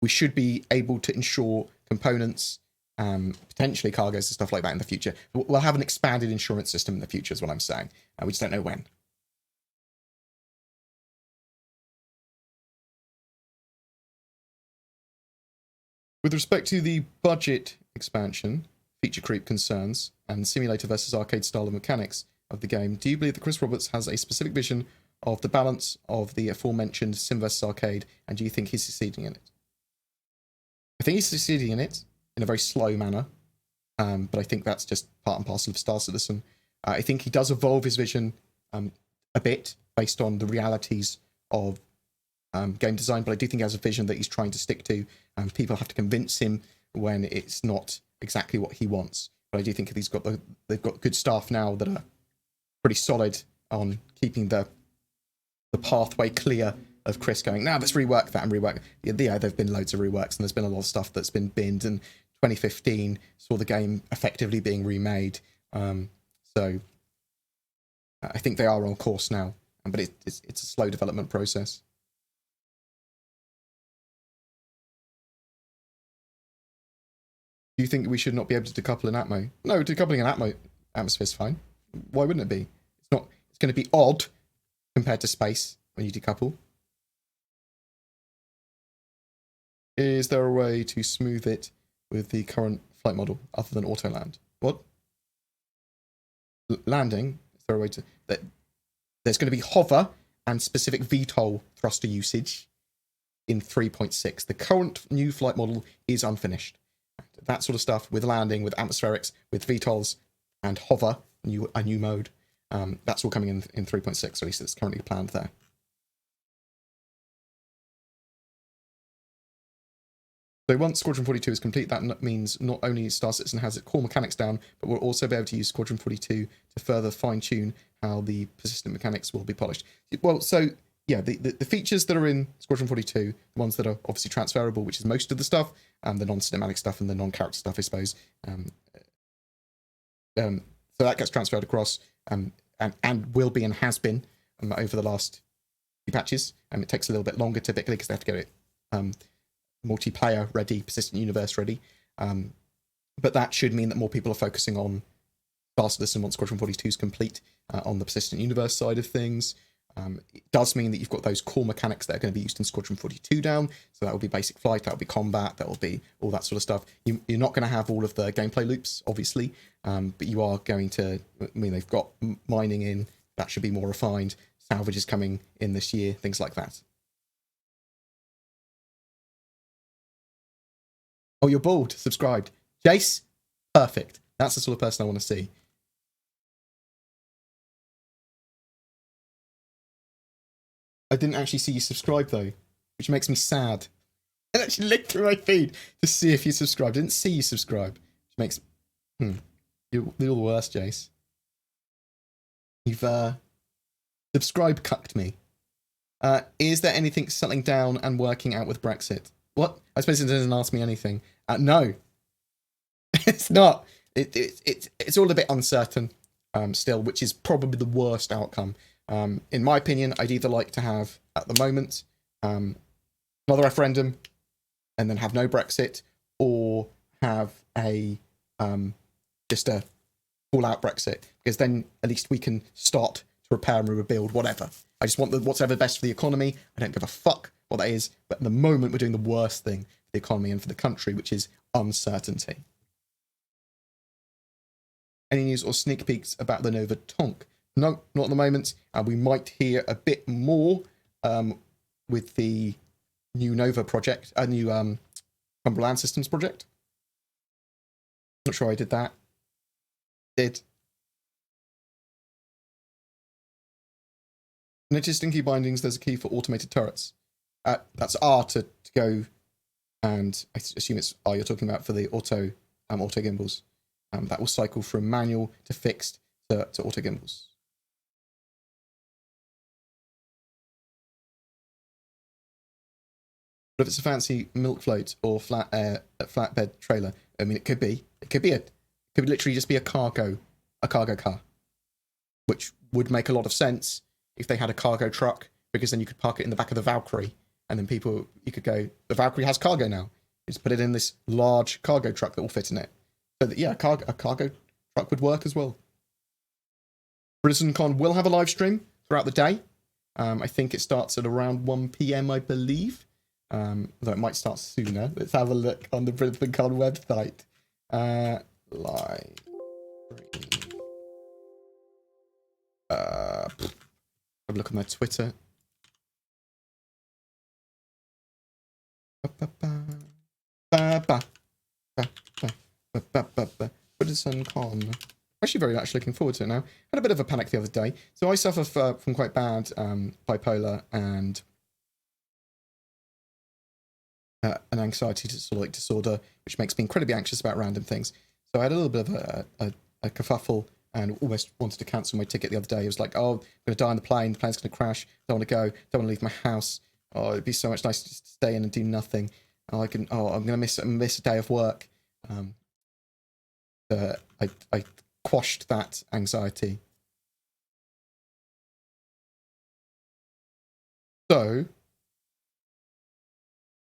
We should be able to ensure components, potentially cargoes and stuff like that in the future. We'll have an expanded insurance system in the future is what I'm saying. We just don't know when. With respect to the budget expansion, feature creep concerns, and simulator versus arcade style of mechanics of the game, do you believe that Chris Roberts has a specific vision of the balance of the aforementioned sim versus arcade, and do you think he's succeeding in it? I think he's succeeding in it in a very slow manner, but I think that's just part and parcel of Star Citizen. I think he does evolve his vision a bit based on the realities of game design, but I do think he has a vision that he's trying to stick to. People have to convince him when it's not exactly what he wants. But I do think they've got good staff now that are pretty solid on keeping the pathway clear of Chris going, now let's rework that and rework. Yeah, there've been loads of reworks and there's been a lot of stuff that's been binned, and 2015 saw the game effectively being remade. So I think they are on course now, but it's a slow development process. Do you think we should not be able to decouple an atmo? No, decoupling an atmosphere is fine. Why wouldn't it be? It's going to be odd compared to space when you decouple. Is there a way to smooth it with the current flight model other than auto land? What? Landing? Is there a way to... There's going to be hover and specific VTOL thruster usage in 3.6. The current new flight model is unfinished. That sort of stuff with landing, with atmospherics, with VTOLs and hover, a new mode. That's all coming in 3.6, or at least it's currently planned there. So once Squadron 42 is complete, that means not only Star Citizen has its core mechanics down, but we'll also be able to use Squadron 42 to further fine-tune how the persistent mechanics will be polished. Well, so, yeah, the features that are in Squadron 42, the ones that are obviously transferable, which is most of the stuff, the non-cinematic stuff and the non-character stuff, I suppose. So that gets transferred across and will be and has been over the last few patches. It takes a little bit longer typically because they have to get it multiplayer ready, persistent universe ready. But that should mean that more people are focusing on Star Citizen once Squadron 42 is complete on the persistent universe side of things. It does mean that you've got those core mechanics that are going to be used in Squadron 42 down. So that will be basic flight, that will be combat, that will be all that sort of stuff. You're not going to have all of the gameplay loops, obviously, but you are going to, I mean, they've got mining in, that should be more refined. Salvage is coming in this year, things like that. Oh, you're bald, subscribed. Jace, perfect. That's the sort of person I want to see. I didn't actually see you subscribe though, which makes me sad. I actually looked through my feed to see if you subscribed. I didn't see you subscribe, which makes you're the worst, Jace. You've subscribe cucked me. Is there anything settling down and working out with Brexit? What? I suppose it doesn't ask me anything. No, it's not. It's all a bit uncertain still, which is probably the worst outcome. In my opinion, I'd either like to have, at the moment, another referendum and then have no Brexit, or have a just a all-out Brexit, because then at least we can start to repair and rebuild, whatever. I just want what's ever best for the economy. I don't give a fuck what that is, but at the moment we're doing the worst thing for the economy and for the country, which is uncertainty. Any news or sneak peeks about the Nova Tonk? No, not at the moment. We might hear a bit more with the new Nova project, a new Cumberland Systems project. Not sure I did that. Did. Notice in key bindings, there's a key for automated turrets. That's R to go, and I assume it's R you're talking about for the auto gimbals. That will cycle from manual to fixed to auto gimbals. But if it's a fancy milk float or flatbed trailer, I mean, it could be literally just be a cargo car, which would make a lot of sense if they had a cargo truck, because then you could park it in the back of the Valkyrie, and then you could go, the Valkyrie has cargo now. You just put it in this large cargo truck that will fit in it. So that, yeah, a cargo truck would work as well. BritizenCon will have a live stream throughout the day. I think it starts at around 1 PM, I believe. Though it might start sooner. Let's have a look on the BritizenCon website. Live stream. Have a look on their Twitter. BritizenCon. Actually very much looking forward to it now. Had a bit of a panic the other day. So I suffer from quite bad bipolar and an anxiety disorder, which makes me incredibly anxious about random things. So I had a little bit of a kerfuffle and almost wanted to cancel my ticket the other day. It was like, oh, I'm going to die on the plane's going to crash, don't want to go, don't want to leave my house. Oh, it'd be so much nicer just to stay in and do nothing. I'm going to miss a day of work. I quashed that anxiety. So,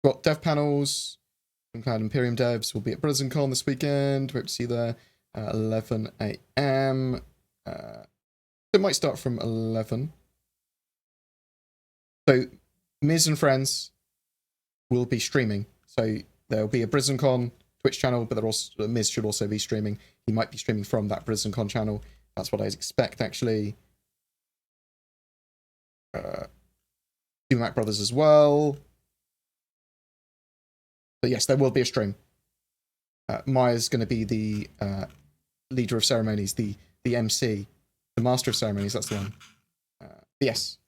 got dev panels. Cloud Imperium devs will be at BritizenCon this weekend. Hope to see you there at 11 AM. It might start from 11. So, Miz and friends will be streaming. So, there'll be a BritizenCon Twitch channel, but Miz should also be streaming. He might be streaming from that BritizenCon channel. That's what I expect, actually. Mac Brothers as well. But yes, there will be a stream. Maya's going to be the leader of ceremonies, the MC, the master of ceremonies. That's the one. Yes.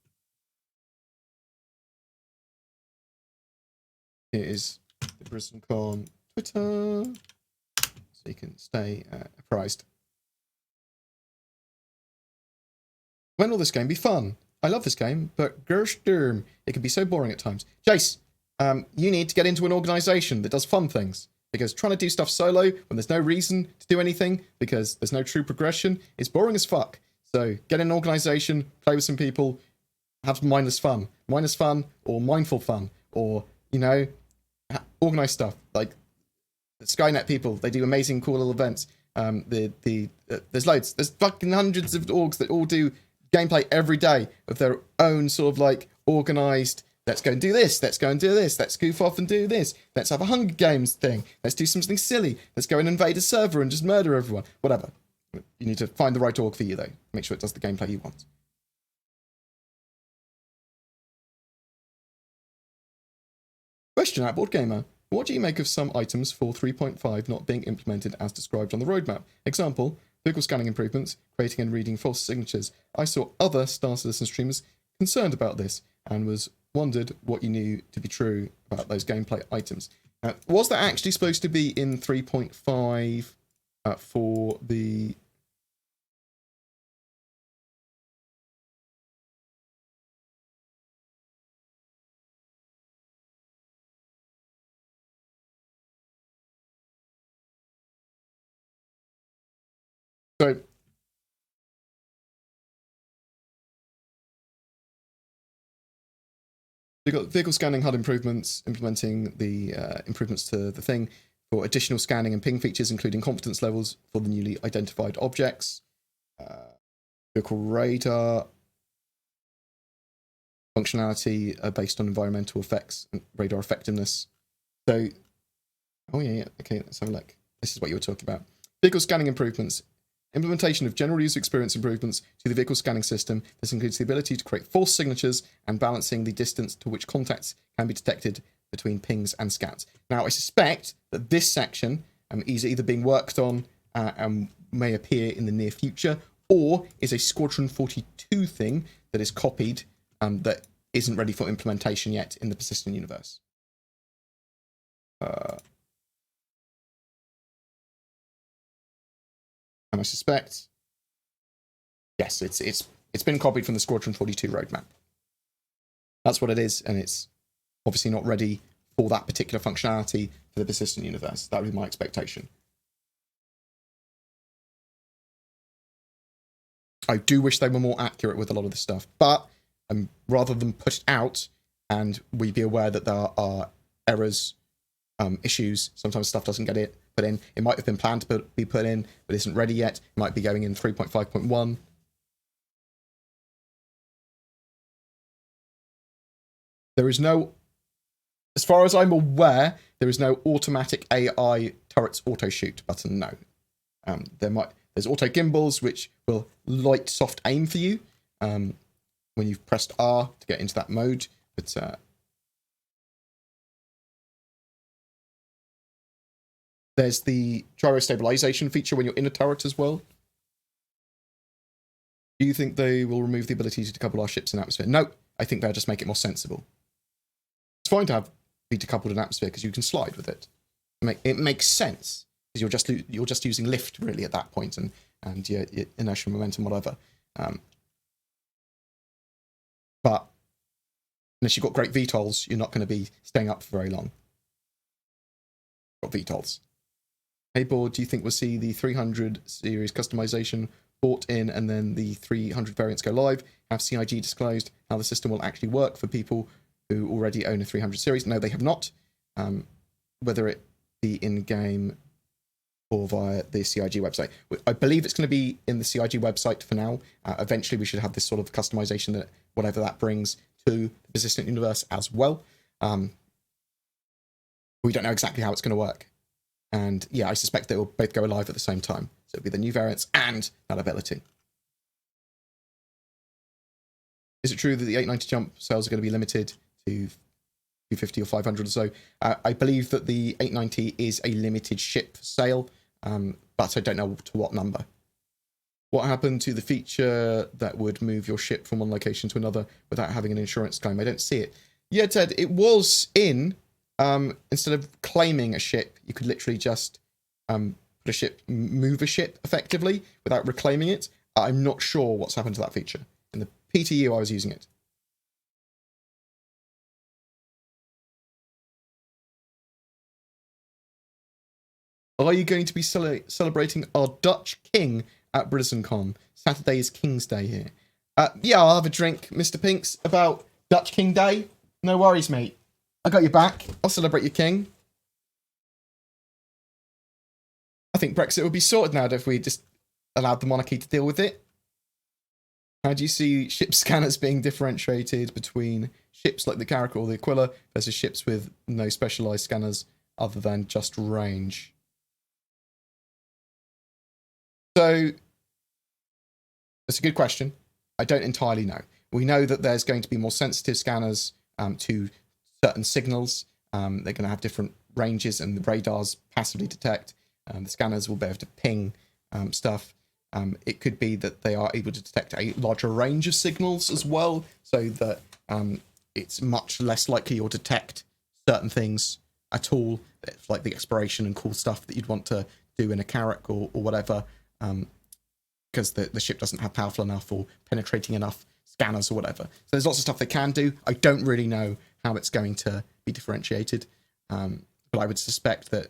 It is the BritizenCon Twitter, so you can stay apprised. When will this game be fun? I love this game, but Gersturm, it can be so boring at times. Jace, you need to get into an organisation that does fun things, because trying to do stuff solo when there's no reason to do anything, because there's no true progression, is boring as fuck. So get in an organisation, play with some people, have mindless fun. Mindless fun, or mindful fun, or, you know, organise stuff. Like, the Skynet people, they do amazing, cool little events. There's loads. There's fucking hundreds of orgs that all do gameplay every day of their own sort of like organised, let's go and do this, let's go and do this, let's goof off and do this, let's have a Hunger Games thing, let's do something silly, let's go and invade a server and just murder everyone, whatever. You need to find the right org for you though. Make sure it does the gameplay you want. Question at BoredGamer. What do you make of some items for 3.5 not being implemented as described on the roadmap? Example, vehicle scanning improvements, creating and reading false signatures. I saw other Star Citizen streamers concerned about this and wondered what you knew to be true about those gameplay items. Was that actually supposed to be in 3.5 for the... So, we've got vehicle scanning HUD improvements, implementing the improvements to the thing for additional scanning and ping features, including confidence levels for the newly identified objects, vehicle radar functionality based on environmental effects and radar effectiveness. So, oh yeah, okay, let's have a look. This is what you were talking about. Vehicle scanning improvements. Implementation of general user experience improvements to the vehicle scanning system. This includes the ability to create false signatures and balancing the distance to which contacts can be detected between pings and scats. Now, I suspect that this section is either being worked on and may appear in the near future, or is a Squadron 42 thing that is copied that isn't ready for implementation yet in the persistent universe. And I suspect, yes, it's been copied from the Squadron 42 roadmap. That's what it is, and it's obviously not ready for that particular functionality for the persistent universe. That would be my expectation. I do wish they were more accurate with a lot of this stuff, but rather than put it out and we be aware that there are errors, issues, sometimes stuff doesn't get it put in. It might have been planned to be put in, but isn't ready yet. It might be going in 3.5.1. There is no, as far as I'm aware, there is no automatic AI turrets auto shoot button. No, there's auto gimbals which will light soft aim for you when you've pressed R to get into that mode, but there's the gyro stabilization feature when you're in a turret as well. Do you think they will remove the ability to decouple our ships in atmosphere? No, I think they'll just make it more sensible. It's fine to be decoupled in atmosphere because you can slide with it. It makes sense because you're just using lift really at that point and your inertial momentum, whatever. But unless you've got great VTOLs, you're not going to be staying up for very long. Got VTOLs. Hey, Board, do you think we'll see the 300 series customization bought in and then the 300 variants go live? Have CIG disclosed how the system will actually work for people who already own a 300 series? No, they have not. Whether it be in-game or via the CIG website. I believe it's going to be in the CIG website for now. Eventually, we should have this sort of customization that whatever that brings to the persistent universe as well. We don't know exactly how it's going to work. And yeah, I suspect they will both go live at the same time. So it'll be the new variants and that ability. Is it true that the 890 jump sales are going to be limited to 250 or 500 or so? I believe that the 890 is a limited ship sale, but I don't know to what number. What happened to the feature that would move your ship from one location to another without having an insurance claim? I don't see it. Yeah, Ted, it was in... instead of claiming a ship, you could literally just move a ship effectively without reclaiming it. I'm not sure what's happened to that feature. In the PTU, I was using it. Are you going to be celebrating our Dutch King at BritizenCon? Saturday is King's Day here. Yeah, I'll have a drink, Mr. Pinks, about Dutch King Day. No worries, mate. I got your back. I'll celebrate your king. I think Brexit would be sorted now if we just allowed the monarchy to deal with it. How do you see ship scanners being differentiated between ships like the Carrack or the Aquila versus ships with no specialized scanners other than just range? So, that's a good question. I don't entirely know. We know that there's going to be more sensitive scanners to certain signals. They're going to have different ranges, and the radars passively detect. The scanners will be able to ping stuff. It could be that they are able to detect a larger range of signals as well, so that it's much less likely you'll detect certain things at all, like the exploration and cool stuff that you'd want to do in a Carrack or whatever, because the ship doesn't have powerful enough or penetrating enough scanners or whatever. So there's lots of stuff they can do. I don't really know how it's going to be differentiated, but I would suspect that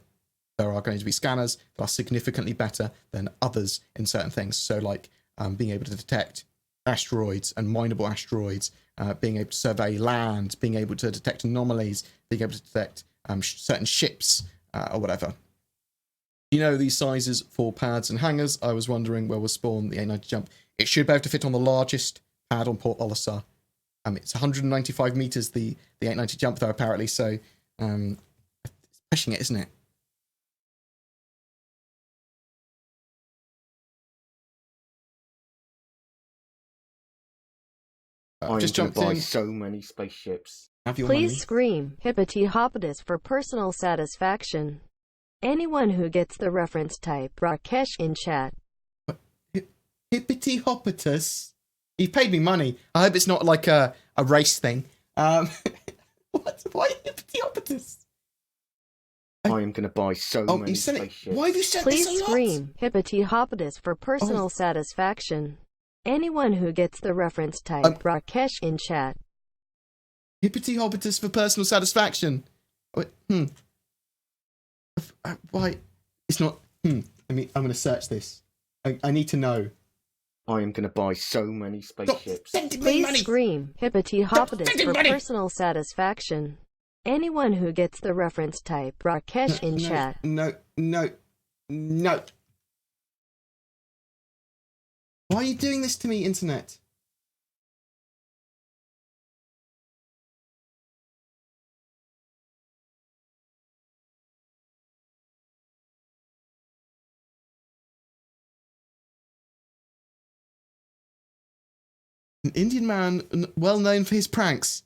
there are going to be scanners that are significantly better than others in certain things. So like being able to detect asteroids and mineable asteroids, being able to survey land, being able to detect anomalies, being able to detect certain ships or whatever. You know these sizes for pads and hangars. I was wondering where will spawn the A90 jump. It should be able to fit on the largest pad on Port Olisar. It's 195 meters, the 890 jump though, apparently, so it's pushing it, isn't it? I just am jumped buy in. so many spaceships. Have your Please money. scream hippity hoppity for personal satisfaction. Anyone who gets the reference type Rakesh in chat. Hippity hoppitus. He paid me money. I hope it's not like a race thing. What? Why hippity hoppitus? I am going to buy so many spaceships. Why have you said Please this a lot? scream hippity hoppity for personal satisfaction. Anyone who gets the reference type Rakesh in chat. Hippity hoppitus for personal satisfaction. Why? It's not. I mean, I'm going to search this. I need to know. I am going to buy so many spaceships. Please scream hippity hoppity for personal satisfaction. Anyone who gets the reference type Rakesh in chat. No. Why are you doing this to me, internet? An Indian man well known for his pranks.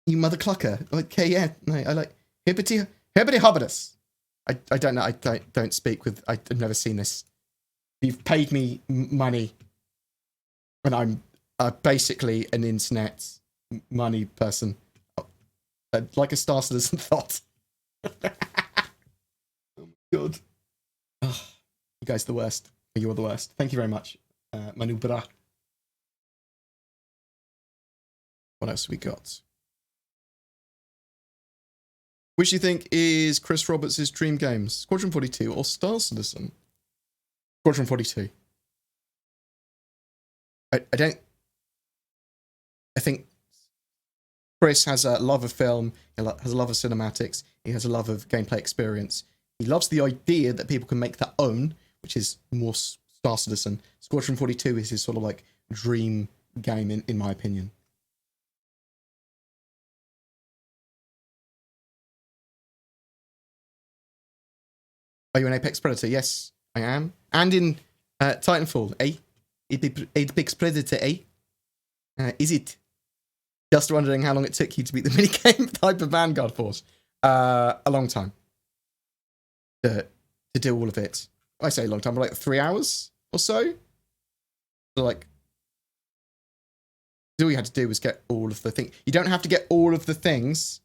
You mother clucker. Okay, yeah. No, I like hippity hobbitus. I don't know. I don't speak with. I've never seen this. You've paid me money, and I'm basically an internet money person, like a Star Citizen thought. Oh my god. Oh, you guys are the worst. You're the worst. Thank you very much, Manu Bra. What else have we got? Which do you think is Chris Roberts' dream games? Squadron 42 or Star Citizen? Squadron 42. I think Chris has a love of film, he has a love of cinematics, he has a love of gameplay experience. He loves the idea that people can make their own, which is more Star Citizen. Squadron 42 is his sort of like dream game, in my opinion. Are you an Apex Predator? Yes, I am. And in Titanfall, eh? Apex Predator, eh? Is it? Just wondering how long it took you to beat the minigame type of Vanguard Force. A long time. To do all of it. I say a long time, like 3 hours or so. So like, all you had to do was get all of the things. You don't have to get all of the things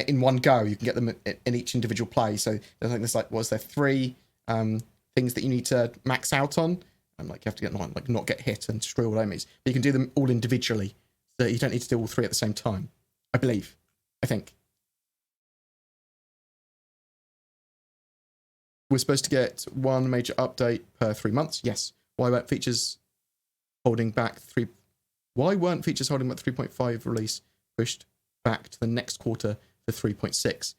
in one go. You can get them in each individual play. So I think there's like, was there 3 things that you need to max out on? And like you have to get like not get hit and destroy all enemies. But you can do them all individually. So you don't need to do all 3 at the same time. I believe. I think. We're supposed to get 1 major update per 3 months. Yes. Why weren't features holding back 3? Why weren't features holding back 3.5 release pushed back to the next quarter for 3.6?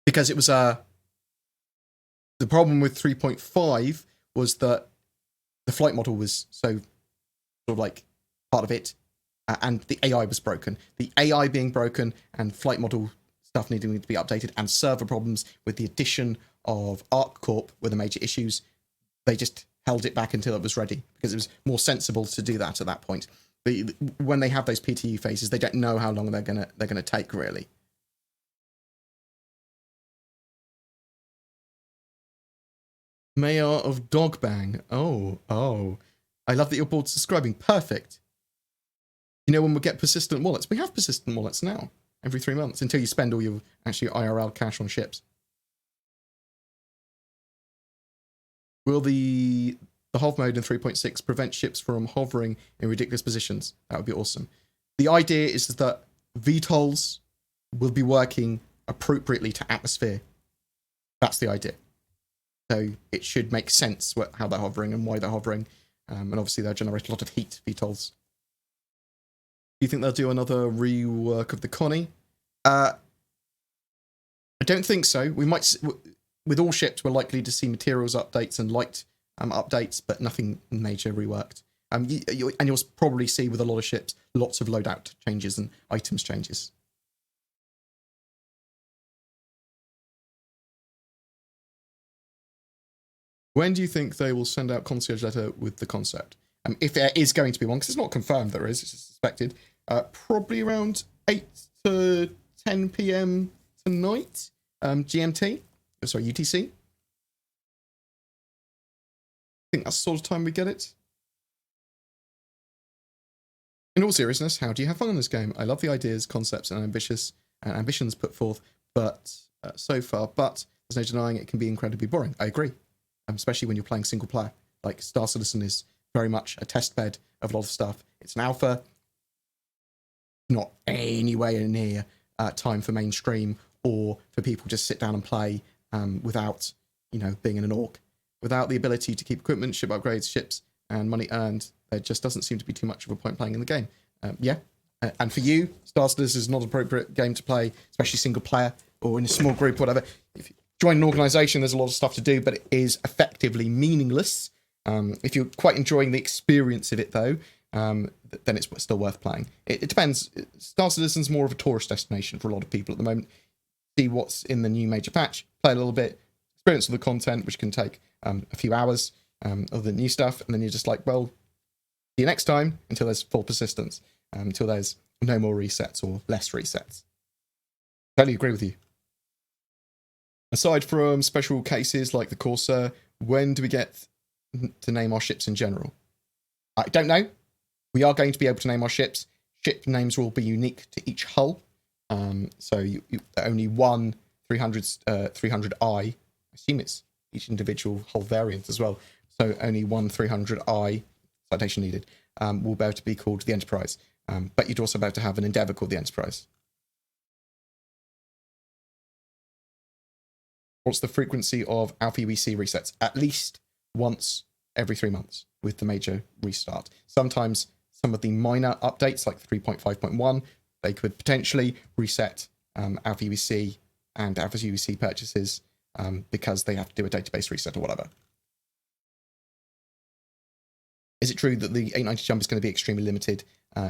Because it was the problem with 3.5 was that the flight model was so sort of like part of it, and the AI was broken. The AI being broken and flight model stuff needing to be updated, and server problems with the addition of ArcCorp were the major issues. They just held it back until it was ready because it was more sensible to do that at that point. When they have those PTU phases, they don't know how long they're gonna take really. Mayor of Dogbang. Oh. I love that you're bored subscribing. Perfect. You know when we'll get persistent wallets? We have persistent wallets now. Every 3 months until you spend all your actually IRL cash on ships. Will the hov mode in 3.6 prevent ships from hovering in ridiculous positions? That would be awesome. The idea is that VTOLs will be working appropriately to atmosphere. That's the idea. So it should make sense how they're hovering and why they're hovering. And obviously they'll generate a lot of heat, VTOLs. Do you think they'll do another rework of the Connie? I don't think so. We might, with all ships, we're likely to see materials updates and light updates, but nothing major reworked. And you'll probably see with a lot of ships, lots of loadout changes and items changes. When do you think they will send out concierge letter with the concept? If there is going to be one, because it's not confirmed there is, it's suspected, probably around 8 to 10 p.m. tonight, GMT, sorry, UTC. I think that's the sort of time we get it. In all seriousness, how do you have fun in this game? I love the ideas, concepts, and ambitions put forth, but there's no denying it can be incredibly boring. I agree, especially when you're playing single player. Like Star Citizen is very much a test bed of a lot of stuff. It's an alpha, not anywhere near time for mainstream or for people just sit down and play without, being in an org. Without the ability to keep equipment, ship upgrades, ships, and money earned, there just doesn't seem to be too much of a point playing in the game. And for you, Star Citizen is not an appropriate game to play, especially single player or in a small group, whatever. If you join an organisation, there's a lot of stuff to do, but it is effectively meaningless. If you're quite enjoying the experience of it, though, then it's still worth playing. It depends. Star Citizen's more of a tourist destination for a lot of people at the moment. See what's in the new major patch, play a little bit, experience all the content, which can take a few hours of the new stuff, and then you're just like, well, see you next time, until there's full persistence, until there's no more resets or less resets. Totally agree with you. Aside from special cases like the Corsair, when do we get to name our ships in general? I don't know. We are going to be able to name our ships. Ship names will be unique to each hull. So only one 300i, I assume it's each individual hull variant as well. So only one 300i, citation needed, will be able to be called the Enterprise. But you'd also be able to have an Endeavour called the Enterprise. What's the frequency of Alpha UEC resets? At least once every 3 months with the major restart. Sometimes some of the minor updates, like 3.5.1, they could potentially reset Alpha UEC and Alpha UEC purchases because they have to do a database reset or whatever. Is it true that the 890 jump is going to be extremely limited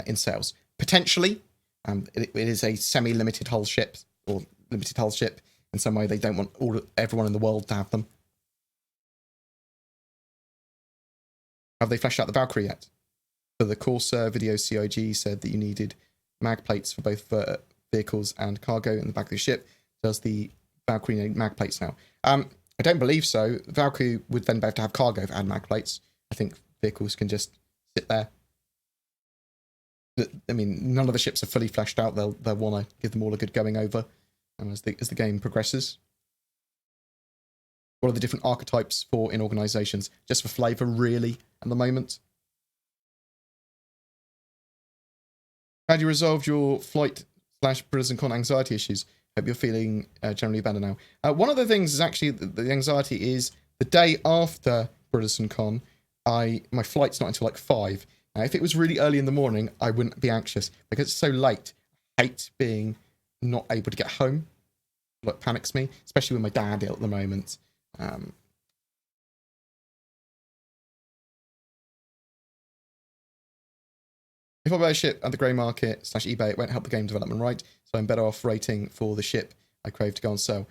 in sales? Potentially. It is a semi-limited hull ship, or limited hull ship. In some way, they don't want everyone in the world to have them. Have they fleshed out the Valkyrie yet? For the Corsair video, CIG said that you needed mag plates for both vehicles and cargo in the back of the ship. Does the Valkyrie need mag plates now? I don't believe so. Valkyrie would then have to have cargo to add mag plates. I think vehicles can just sit there. I mean, none of the ships are fully fleshed out. They'll want to give them all a good going over as the game progresses. What are the different archetypes in organizations? Just for flavor, really, at the moment. How do you resolve your flight/BritizenCon anxiety issues? Hope you're feeling generally better now. One of the things is actually the anxiety is the day after BritizenCon, my flight's not until like 5. Now, if it was really early in the morning, I wouldn't be anxious because it's so late. I hate being not able to get home. It panics me, especially with my dad ill at the moment. If I buy a ship at the grey market / eBay, it won't help the game development, right? So I'm better off rating for the ship I crave to go on sale.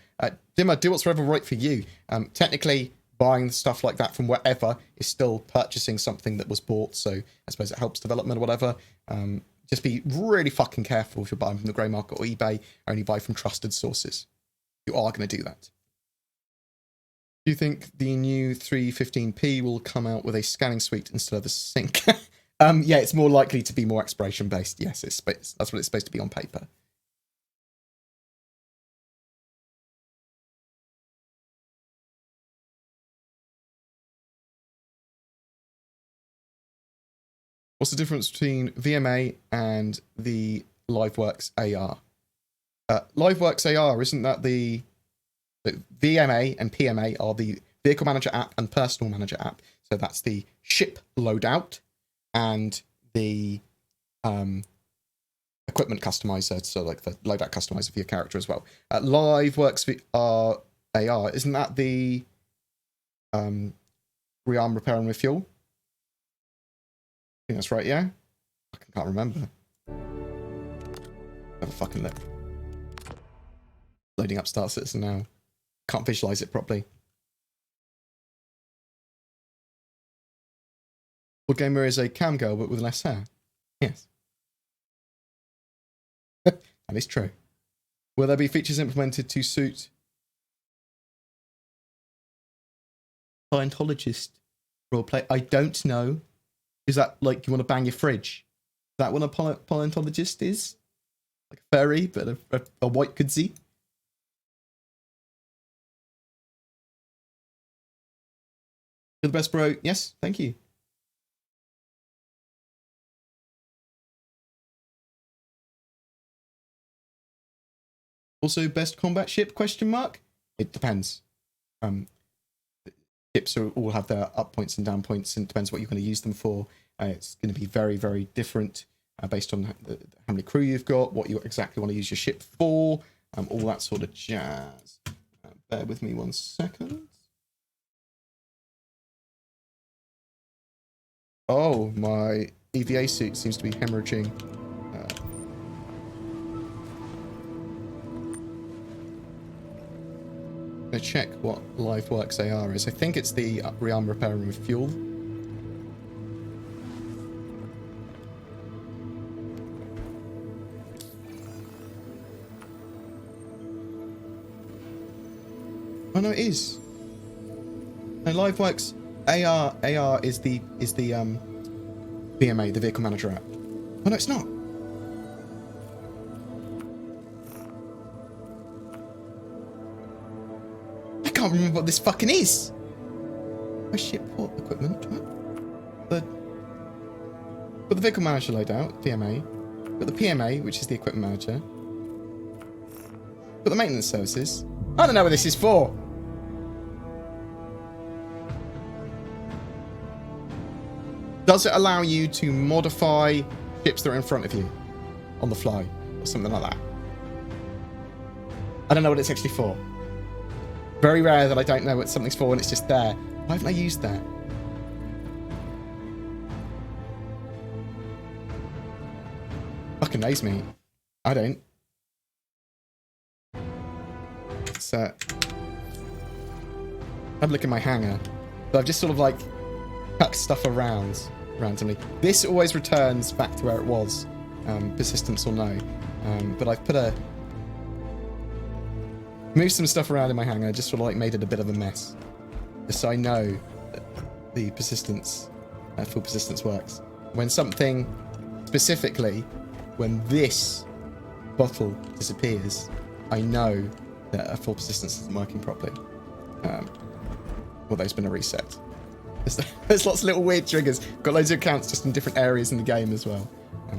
Dimmer, do what's forever right for you. Technically, buying stuff like that from wherever is still purchasing something that was bought, so I suppose it helps development or whatever. Just be really fucking careful if you're buying from the grey market or eBay. Only buy from trusted sources. You are going to do that. Do you think the new 315p will come out with a scanning suite instead of a sync? Yeah, it's more likely to be more exploration based. Yes, that's what it's supposed to be on paper. What's the difference between VMA and the LiveWorks AR? LiveWorks AR, isn't that the VMA and PMA are the Vehicle Manager app and Personal Manager app. So that's the ship loadout and the equipment customizer, so like the loadout customizer for your character as well. LiveWorks AR, isn't that the rearm, repair and refuel? I think that's right, yeah? I can't remember. Have a fucking look. Loading up Star Citizen now. Can't visualize it properly. BoredGamer is a cam girl, but with less hair. Yes. That is true. Will there be features implemented to suit Scientologist roleplay? I don't know. Is that like you want to bang your fridge? Is that what a paleontologist is? Like a furry, but a white goodsy? You're the best, bro. Yes, thank you. Also, best combat ship? Question mark. It depends. Ships all have their up points and down points, and it depends what you're going to use them for. It's going to be very, very different based on how many crew you've got, what you exactly want to use your ship for, all that sort of jazz. Bear with me 1 second. Oh, my EVA suit seems to be hemorrhaging. I'm going to check what LiveWorks AR is. I think it's the rearm, repair and refuel. Oh no, it is. No, LiveWorks AR is the VMA, the Vehicle Manager app. Oh no, it's not. I can't remember what this fucking is. My shipport equipment. Got the Vehicle Manager loadout, VMA. Got the PMA, which is the Equipment Manager. Got the Maintenance Services. I don't know what this is for. Does it allow you to modify ships that are in front of you on the fly or something like that? I don't know what it's actually for. Very rare that I don't know what something's for and it's just there. Why haven't I used that? Fucking knows me. I don't. So, have a look at my hangar. So I've just sort of like chucked stuff around randomly. This always returns back to where it was, persistence or no. But I've moved some stuff around in my hangar, just sort of like made it a bit of a mess. Just so I know that the persistence, full persistence works. When something, specifically, when this bottle disappears, I know that a full persistence isn't working properly. Well, there's been a reset. There's lots of little weird triggers. Got loads of accounts just in different areas in the game as well,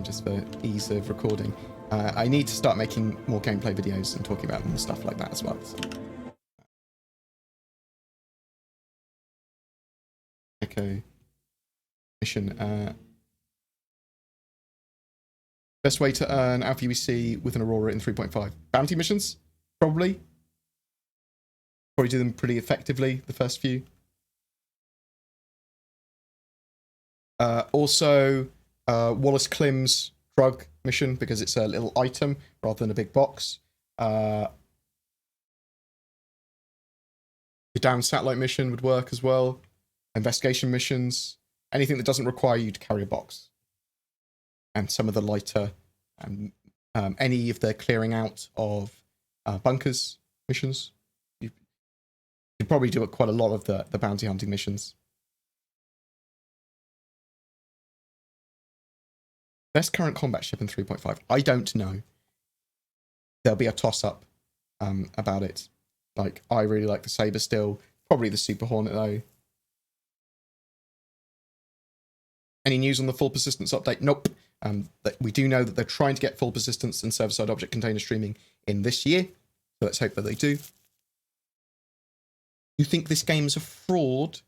just for ease of recording. I need to start making more gameplay videos and talking about them and stuff like that as well. So. Echo mission. Best way to earn Alpha UEC with an Aurora in 3.5. Bounty missions? Probably. Probably do them pretty effectively, the first few. Also, Wallace Klim's drug mission because it's a little item rather than a big box. The down satellite mission would work as well. Investigation missions, anything that doesn't require you to carry a box. And some of the lighter, any of the clearing out of bunkers missions. You could probably do quite a lot of the bounty hunting missions. Best current combat ship in 3.5. I don't know. There'll be a toss-up about it. Like, I really like the Sabre still. Probably the Super Hornet, though. Any news on the full persistence update? Nope. We do know that they're trying to get full persistence and server-side object container streaming in this year. So let's hope that they do. You think this game's a fraud?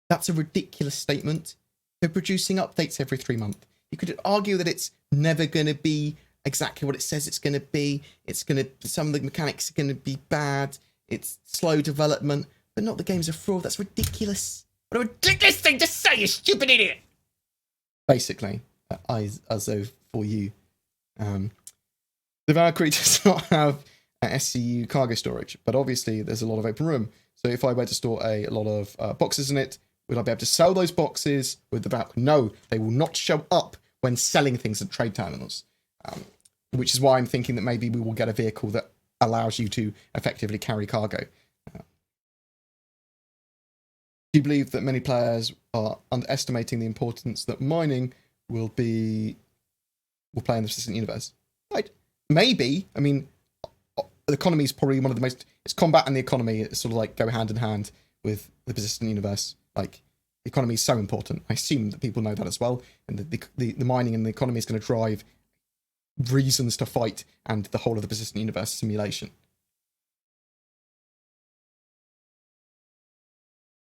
That's a ridiculous statement. They're producing updates every 3 months. You could argue that it's never going to be exactly what it says it's going to be. Some of the mechanics are going to be bad. It's slow development, but not the game's a fraud. That's ridiculous. What a ridiculous thing to say, you stupid idiot! Basically, as though for you. The Valkyrie does not have SCU cargo storage, but obviously there's a lot of open room. So if I were to store a lot of boxes in it, would I be able to sell those boxes with the Valkyrie? No, they will not show up when selling things at trade terminals. Which is why I'm thinking that maybe we will get a vehicle that allows you to effectively carry cargo. Do you believe that many players are underestimating the importance that mining will play in the persistent universe? Right. Maybe. I mean, the economy is probably one of the most... It's combat and the economy sort of like go hand in hand with the persistent universe. Like, the economy is so important. I assume that people know that as well. And the mining and the economy is going to drive reasons to fight and the whole of the persistent universe simulation.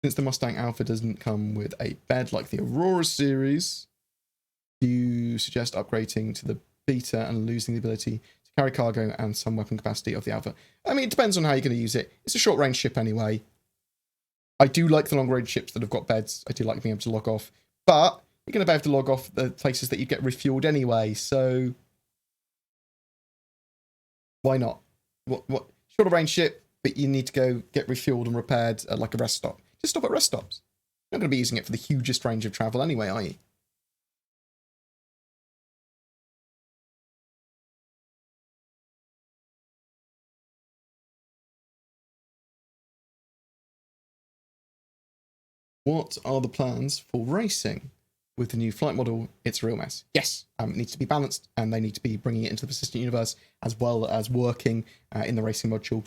Since the Mustang Alpha doesn't come with a bed like the Aurora series, do you suggest upgrading to the Beta and losing the ability to carry cargo and some weapon capacity of the Alpha? I mean, it depends on how you're going to use it. It's a short-range ship anyway. I do like the long-range ships that have got beds. I do like being able to log off. But you're going to be able to log off the places that you get refueled anyway, so... Why not? What? Shorter-range ship, but you need to go get refueled and repaired at like a rest stop. Just stop at rest stops. You're not going to be using it for the hugest range of travel anyway, are you? What are the plans for racing? With the new flight model, it's a real mess. Yes, it needs to be balanced, and they need to be bringing it into the persistent universe as well as working in the racing module.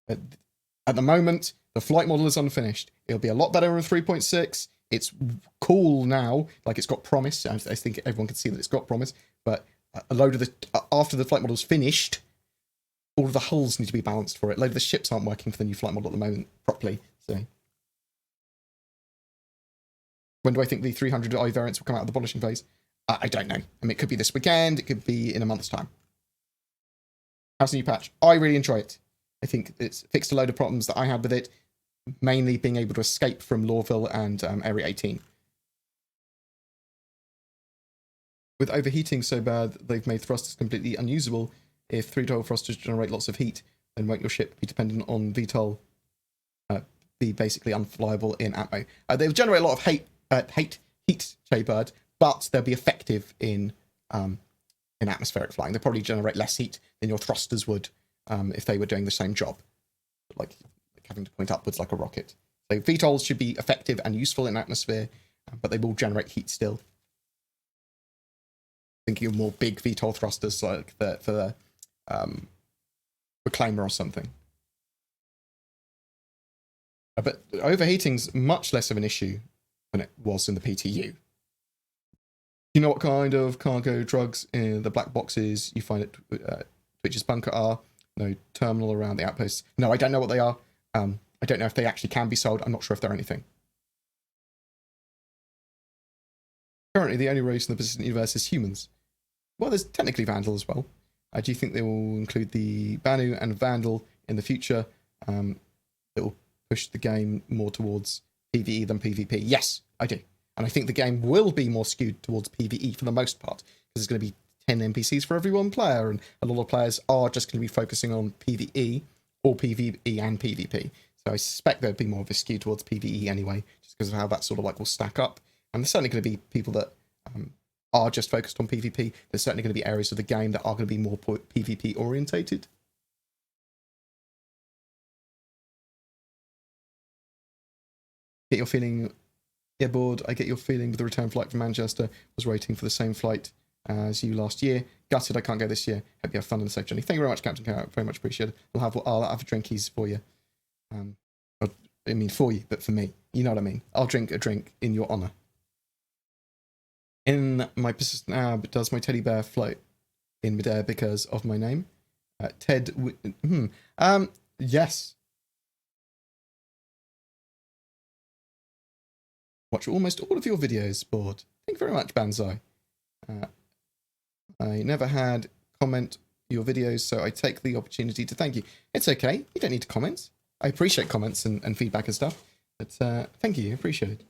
At the moment, the flight model is unfinished. It'll be a lot better in 3.6. It's cool now, like it's got promise. I think everyone can see that it's got promise, but a load of after the flight model's finished, all of the hulls need to be balanced for it. A load of the ships aren't working for the new flight model at the moment properly, so... When do I think the 300i variants will come out of the polishing phase? I don't know. I mean, it could be this weekend. It could be in a month's time. How's the new patch? I really enjoy it. I think it's fixed a load of problems that I had with it, mainly being able to escape from Lawville and Area 18. With overheating so bad, they've made thrusters completely unusable. If 3-12 thrusters generate lots of heat, then won't your ship be dependent on VTOL be basically unflyable in atmo? They'll generate a lot of heat, Jaybird, but they'll be effective in atmospheric flying. They probably generate less heat than your thrusters would if they were doing the same job, like having to point upwards like a rocket. So VTOLs should be effective and useful in atmosphere, but they will generate heat still. Thinking of more big VTOL thrusters like for the Reclaimer or something. But overheating's much less of an issue than it was in the PTU. You know what kind of cargo drugs in the black boxes you find at Twitch's bunker are? No terminal around the outposts. No, I don't know what they are. I don't know if they actually can be sold. I'm not sure if they're anything. Currently, the only race in the persistent universe is humans. Well, there's technically Vandal as well. Do you think they will include the Banu and Vandal in the future? It will push the game more towards PvE than PvP. Yes, I do. And I think the game will be more skewed towards PvE for the most part, because there's going to be 10 NPCs for every one player, and a lot of players are just going to be focusing on PvE or PvE and PvP. So I suspect there'd be more of a skew towards PvE anyway, just because of how that sort of like will stack up. And there's certainly going to be people that are just focused on PvP. There's certainly going to be areas of the game that are going to be more PvP orientated. Get your feeling, yeah, bored. I get your feeling with the return flight from Manchester. Was waiting for the same flight as you last year. Gutted I can't go this year. Hope you have fun and a safe journey. Thank you very much, Captain Carrot. Very much appreciated. I'll have drinkies for you. I mean for you, but for me. You know what I mean. I'll drink a drink in your honour. In my persistent ab, does my teddy bear float in midair because of my name? Yes. Watch almost all of your videos, Bored. Thank you very much, Banzai. I never had comment your videos, so I take the opportunity to thank you. It's okay. You don't need to comment. I appreciate comments and feedback and stuff. But thank you. Appreciate it.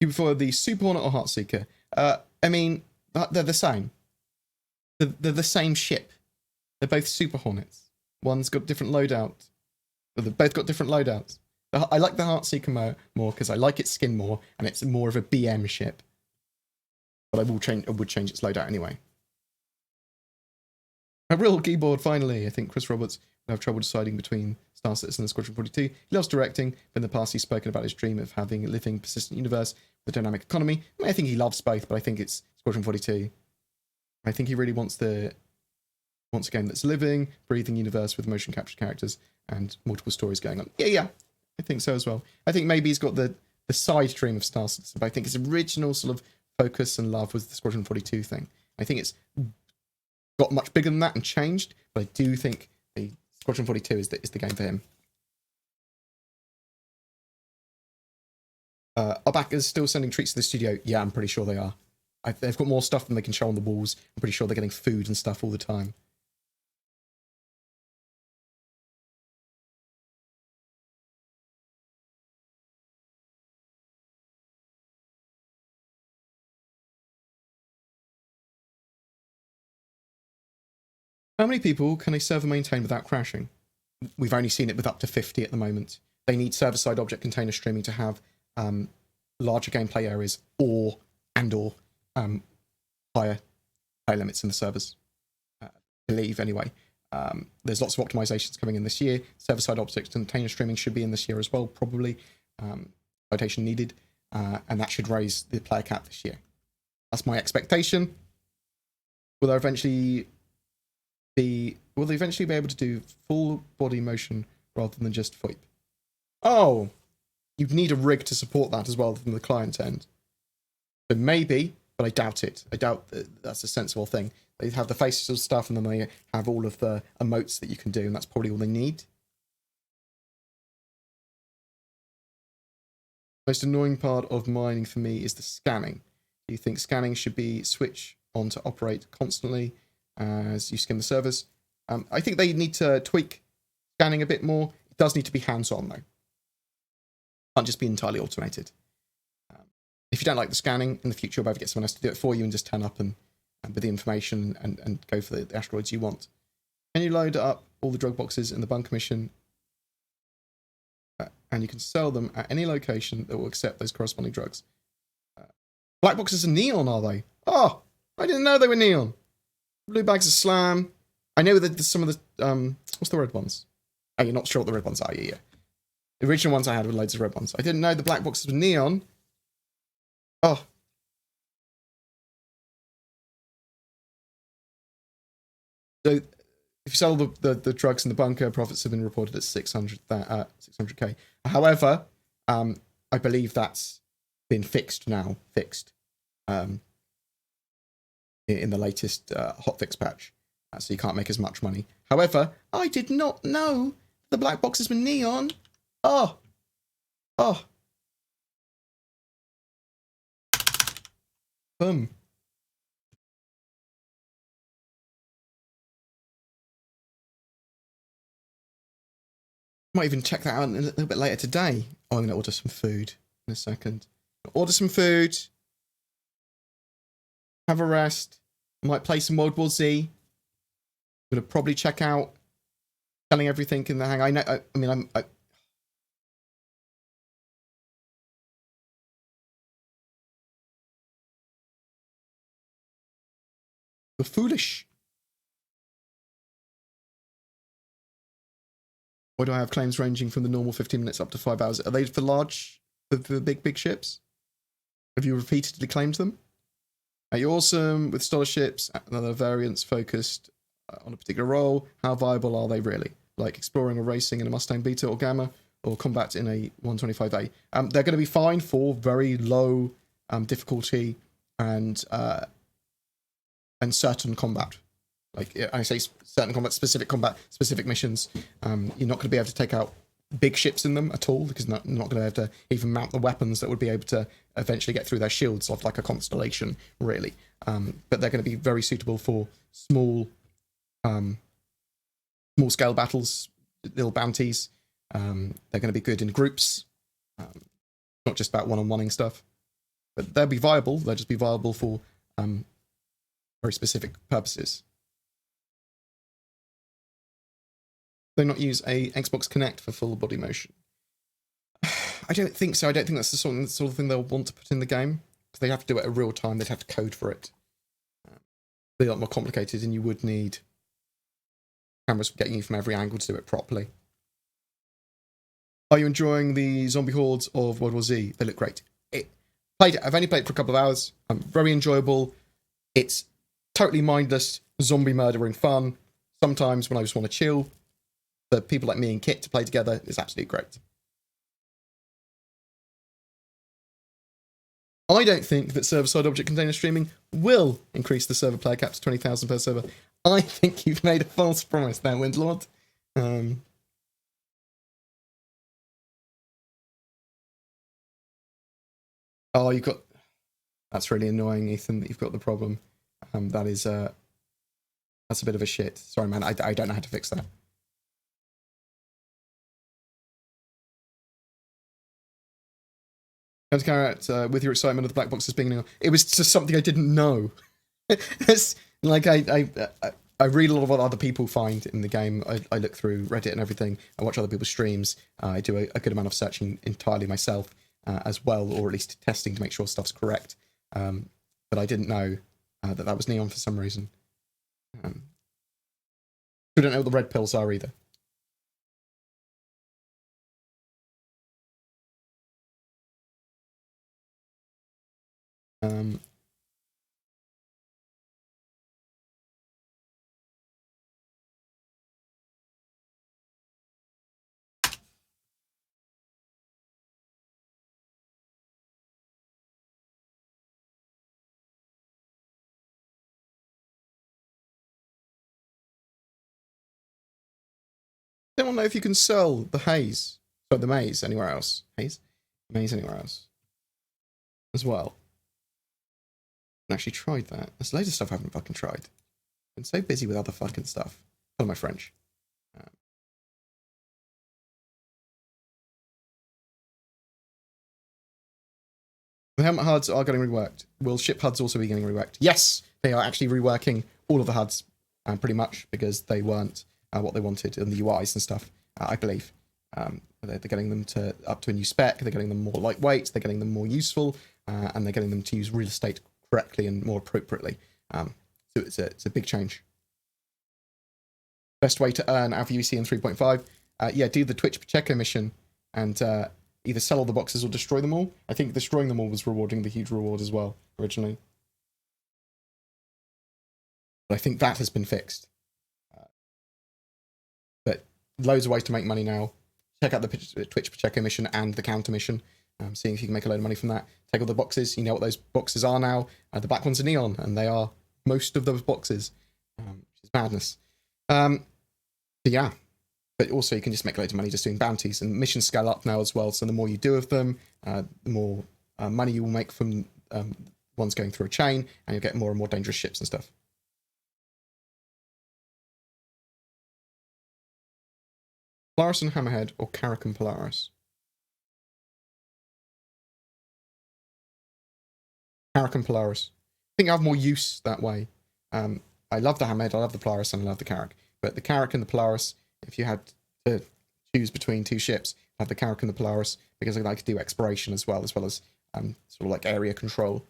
You prefer the Super Hornet or Heartseeker? I mean, they're the same. They're the same ship. They're both Super Hornets. One's got different loadouts. They've both got different loadouts. I like the Heartseeker more because I like its skin more, and it's more of a BM ship. But I would change its loadout anyway. A real keyboard, finally. I think Chris Roberts will have trouble deciding between Star Citizen and Squadron 42. He loves directing, but in the past he's spoken about his dream of having a living, persistent universe with a dynamic economy. I mean, I think he loves both, but I think it's Squadron 42. I think he really wants a game that's living, breathing universe with motion capture characters and multiple stories going on. Yeah, I think so as well. I think maybe he's got the side dream of Star Citizen, but I think his original sort of focus and love was the Squadron 42 thing. I think it's got much bigger than that and changed, but I do think the Squadron 42 is the game for him. Are backers still sending treats to the studio? Yeah, I'm pretty sure they are. They've got more stuff than they can show on the walls. I'm pretty sure they're getting food and stuff all the time. How many people can a server maintain without crashing? We've only seen it with up to 50 at the moment. They need server-side object container streaming to have larger gameplay areas or higher play limits in the servers. I believe, anyway. There's lots of optimizations coming in this year. Server-side object container streaming should be in this year as well, probably. Citation needed. And that should raise the player cap this year. That's my expectation. Will they eventually be able to do full body motion rather than just VoIP? Oh, you'd need a rig to support that as well from the client end. So maybe, but I doubt it. I doubt that's a sensible thing. They have the faces of stuff, and then they have all of the emotes that you can do, and that's probably all they need. Most annoying part of mining for me is the scanning. Do you think scanning should be switched on to operate constantly as you skim the servers? I think they need to tweak scanning a bit more. It does need to be hands-on, though. It can't just be entirely automated. If you don't like the scanning, in the future you'll be able to get someone else to do it for you and just turn up and with the information and go for the asteroids you want. Can you load up all the drug boxes in the bunker mission and you can sell them at any location that will accept those corresponding drugs? Black boxes are neon, are they? Oh, I didn't know they were neon. Blue bags are slam. I know that some of the what's the red ones? Oh, you're not sure what the red ones are. Yeah. The original ones I had were loads of red ones. I didn't know the black boxes were neon. Oh. So if you sell the drugs in the bunker, profits have been reported at 600k. However, I believe that's been fixed now. In the latest hotfix patch, so you can't make as much money. However, I did not know the black boxes were neon. Oh. Boom. Might even check that out a little bit later today. Oh, I'm going to order some food in a second. Order some food. Have a rest. Might play some World War Z. I'm gonna probably check out selling everything in the hang. I know. I mean, You're foolish. Why do I have claims ranging from the normal 15 minutes up to 5 hours? Are they for the big ships? Have you repeatedly claimed them? Are you awesome with scholarships and other variants focused on a particular role? How viable are they really? Like exploring or racing in a Mustang Beta or Gamma, or combat in a 125A? They're going to be fine for very low difficulty and certain combat. Like I say, certain combat, specific missions. You're not going to be able to take out big ships in them at all, because you're not going to be able to even mount the weapons that would be able to eventually get through their shields off like a Constellation, really. But they're going to be very suitable for small scale battles, little bounties. They're going to be good in groups, not just about one-on-oneing stuff. But they'll be viable. They'll just be viable for very specific purposes. They not use a Xbox Kinect for full body motion? I don't think so. I don't think that's the sort of thing they'll want to put in the game, because they have to do it at real time. They'd have to code for it. Be a lot more complicated, and you would need cameras getting you from every angle to do it properly. Are you enjoying the zombie hordes of World War Z? They look great. I've only played for a couple of hours. Very enjoyable. It's totally mindless zombie murdering fun. Sometimes when I just want to chill, for people like me and Kit to play together is absolutely great. I don't think that server-side object container streaming will increase the server player cap to 20,000 per server. I think you've made a false promise there, Windlord. Oh, you've got... That's really annoying, Ethan, that you've got the problem. That's a bit of a shit. Sorry, man, I don't know how to fix that. Comes Carrot, with your excitement of the black boxes being... It was just something I didn't know. It's like I read a lot of what other people find in the game. I look through Reddit and everything. I watch other people's streams. I do a good amount of searching entirely myself as well, or at least testing to make sure stuff's correct. But I didn't know that was neon for some reason. I don't know what the red pills are either. I don't know if you can sell the haze, or the maize anywhere else. Maize anywhere else as well. I actually tried that. There's loads of stuff I haven't fucking tried. Been so busy with other fucking stuff. Follow my French. The helmet HUDs are getting reworked. Will ship HUDs also be getting reworked? Yes, they are actually reworking all of the HUDs, pretty much, because they weren't what they wanted in the UIs and stuff, I believe. They're getting them up to a new spec. They're getting them more lightweight. They're getting them more useful, and they're getting them to use real estate correctly and more appropriately. So it's a big change. Best way to earn Alpha UC in 3.5? Yeah, do the Twitch Pacheco mission and either sell all the boxes or destroy them all. I think destroying them all was rewarding the huge reward as well, originally. But I think that has been fixed. But loads of ways to make money now. Check out the Twitch Pacheco mission and the counter mission. Seeing if you can make a load of money from that. Take all the boxes. You know what those boxes are now. The black ones are neon, and they are most of those boxes. Which is madness. But yeah. But also you can just make loads of money just doing bounties. And missions scale up now as well. So the more you do of them, the more money you will make from ones going through a chain. And you'll get more and more dangerous ships and stuff. Polaris and Hammerhead or Carrack and Polaris? Carrack and Polaris. I think I have more use that way. I love the Hamid, I love the Polaris, and I love the Carrack. But the Carrack and the Polaris, if you had to choose between two ships, I have the Carrack and the Polaris because I like to do exploration as well as sort of like area control.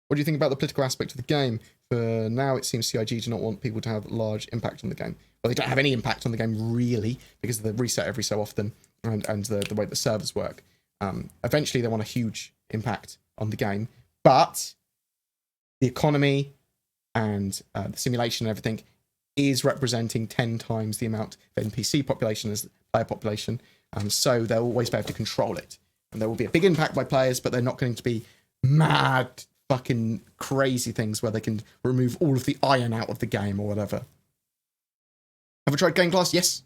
What do you think about the political aspect of the game? For now, it seems CIG do not want people to have large impact on the game. Well, they don't have any impact on the game, really, because of the reset every so often and the way the servers work. Eventually, they want a huge impact on the game, but the economy and the simulation and everything is representing 10 times the amount of NPC population as the player population, so they'll always be able to control it. And there will be a big impact by players, but they're not going to be mad fucking crazy things where they can remove all of the iron out of the game or whatever. Have I tried Game Glass? Yes.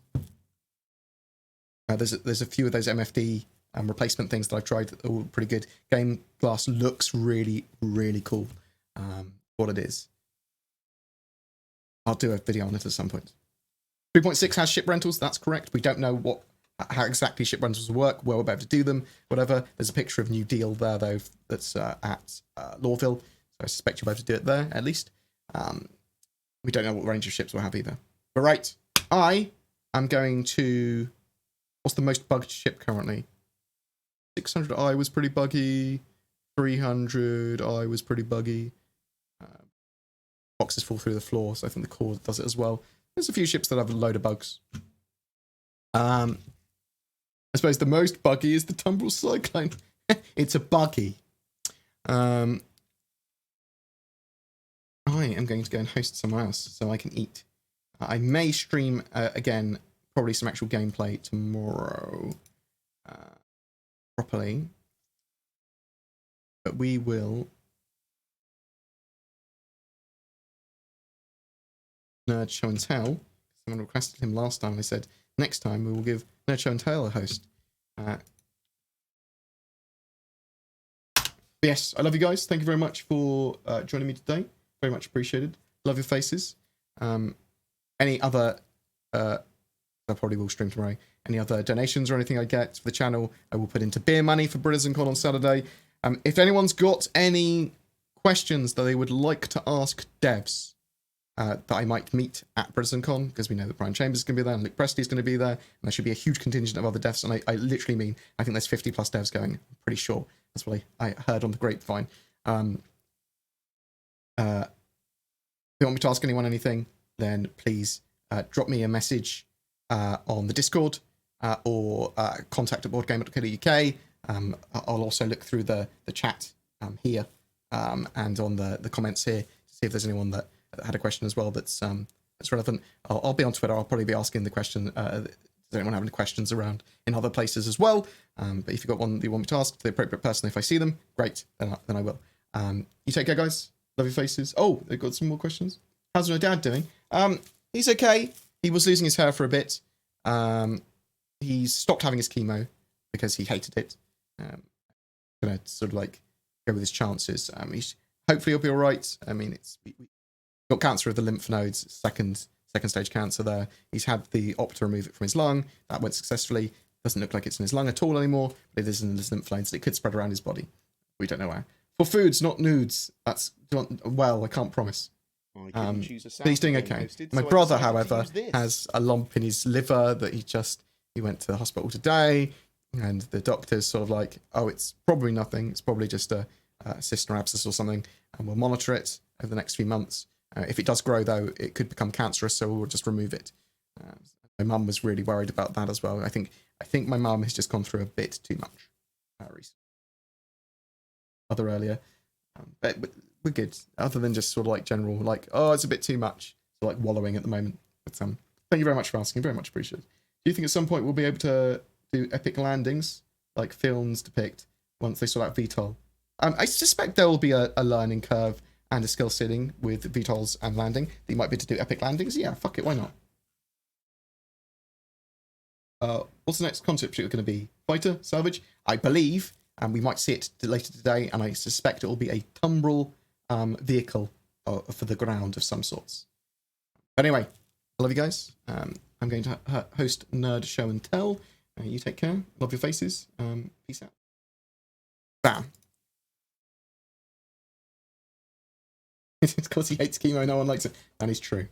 There's a few of those MFD replacement things that I've tried that are all pretty good. Game Glass looks really, really cool. What it is. I'll do a video on it at some point. 3.6 has ship rentals. That's correct. We don't know how exactly ship rentals work, where we're about to do them, whatever. There's a picture of New Deal there, though, that's at Lawville. So I suspect you'll be able to do it there, at least. We don't know what range of ships we'll have either. But right, I am going to... What's the most bugged ship currently? 600i was pretty buggy. 300i was pretty buggy. Boxes fall through the floor, so I think the core does it as well. There's a few ships that have a load of bugs. I suppose the most buggy is the Tumbrel Cyclone. It's a buggy. I am going to go and host somewhere else so I can eat. I may stream again, probably some actual gameplay tomorrow properly. But we will... Nerd Show and Tell. Someone requested him last time. They said, next time we will give Nerd Show and Tell a host. Yes, I love you guys. Thank you very much for joining me today. Very much appreciated. Love your faces. Any other... I probably will stream tomorrow. Any other donations or anything I get for the channel, I will put into beer money for BritizenCon on Saturday. If anyone's got any questions that they would like to ask devs that I might meet at BritizenCon, because we know that Brian Chambers is going to be there and Luke Presley is going to be there, and there should be a huge contingent of other devs, and I literally mean, I think there's 50 plus devs going, I'm pretty sure. That's what I heard on the grapevine. If you want me to ask anyone anything, then please drop me a message on the Discord or contact at boredgamer.co.uk. I'll also look through the chat here and on the comments here to see if there's anyone that had a question as well that's relevant. I'll be on Twitter. I'll probably be asking the question. Does anyone have any questions around in other places as well? But if you've got one that you want me to ask to the appropriate person, if I see them, great, then I will. You take care, guys. Love your faces. Oh, they've got some more questions. How's my dad doing? He's okay. He was losing his hair for a bit. He's stopped having his chemo because he hated it. Gonna sort of like go with his chances. Hopefully he'll be all right. I mean, we got cancer of the lymph nodes, second stage cancer there. He's had the op to remove it from his lung. That went successfully. Doesn't look like it's in his lung at all anymore, but it is in his lymph nodes. It could spread around his body. We don't know where. For foods, not nudes. That's well, I can't promise. But he's doing okay. My brother, however, has a lump in his liver that he went to the hospital today, and the doctor's sort of like, oh, it's probably nothing. It's probably just a cyst or abscess or something, and we'll monitor it over the next few months. If it does grow, though, it could become cancerous, so we'll just remove it. My mum was really worried about that as well. I think my mum has just gone through a bit too much recently. Other earlier, but we're good. Other than just sort of like general, like, oh, it's a bit too much. So like wallowing at the moment. But thank you very much for asking. Very much appreciated. Do you think at some point we'll be able to do epic landings, like films depict, once they sort out VTOL? I suspect there will be a learning curve and a skill ceiling with VTOLs and landing. That you might be able to do epic landings. Yeah, fuck it, why not? What's the next concept shoot going to be? Fighter? Salvage? I believe, and we might see it later today, and I suspect it will be a Tumbrel vehicle for the ground of some sorts. But anyway, I love you guys. I'm going to host Nerd Show and Tell. You take care. Love your faces. Peace out. Bam. It's because he hates chemo, no one likes it. That is true.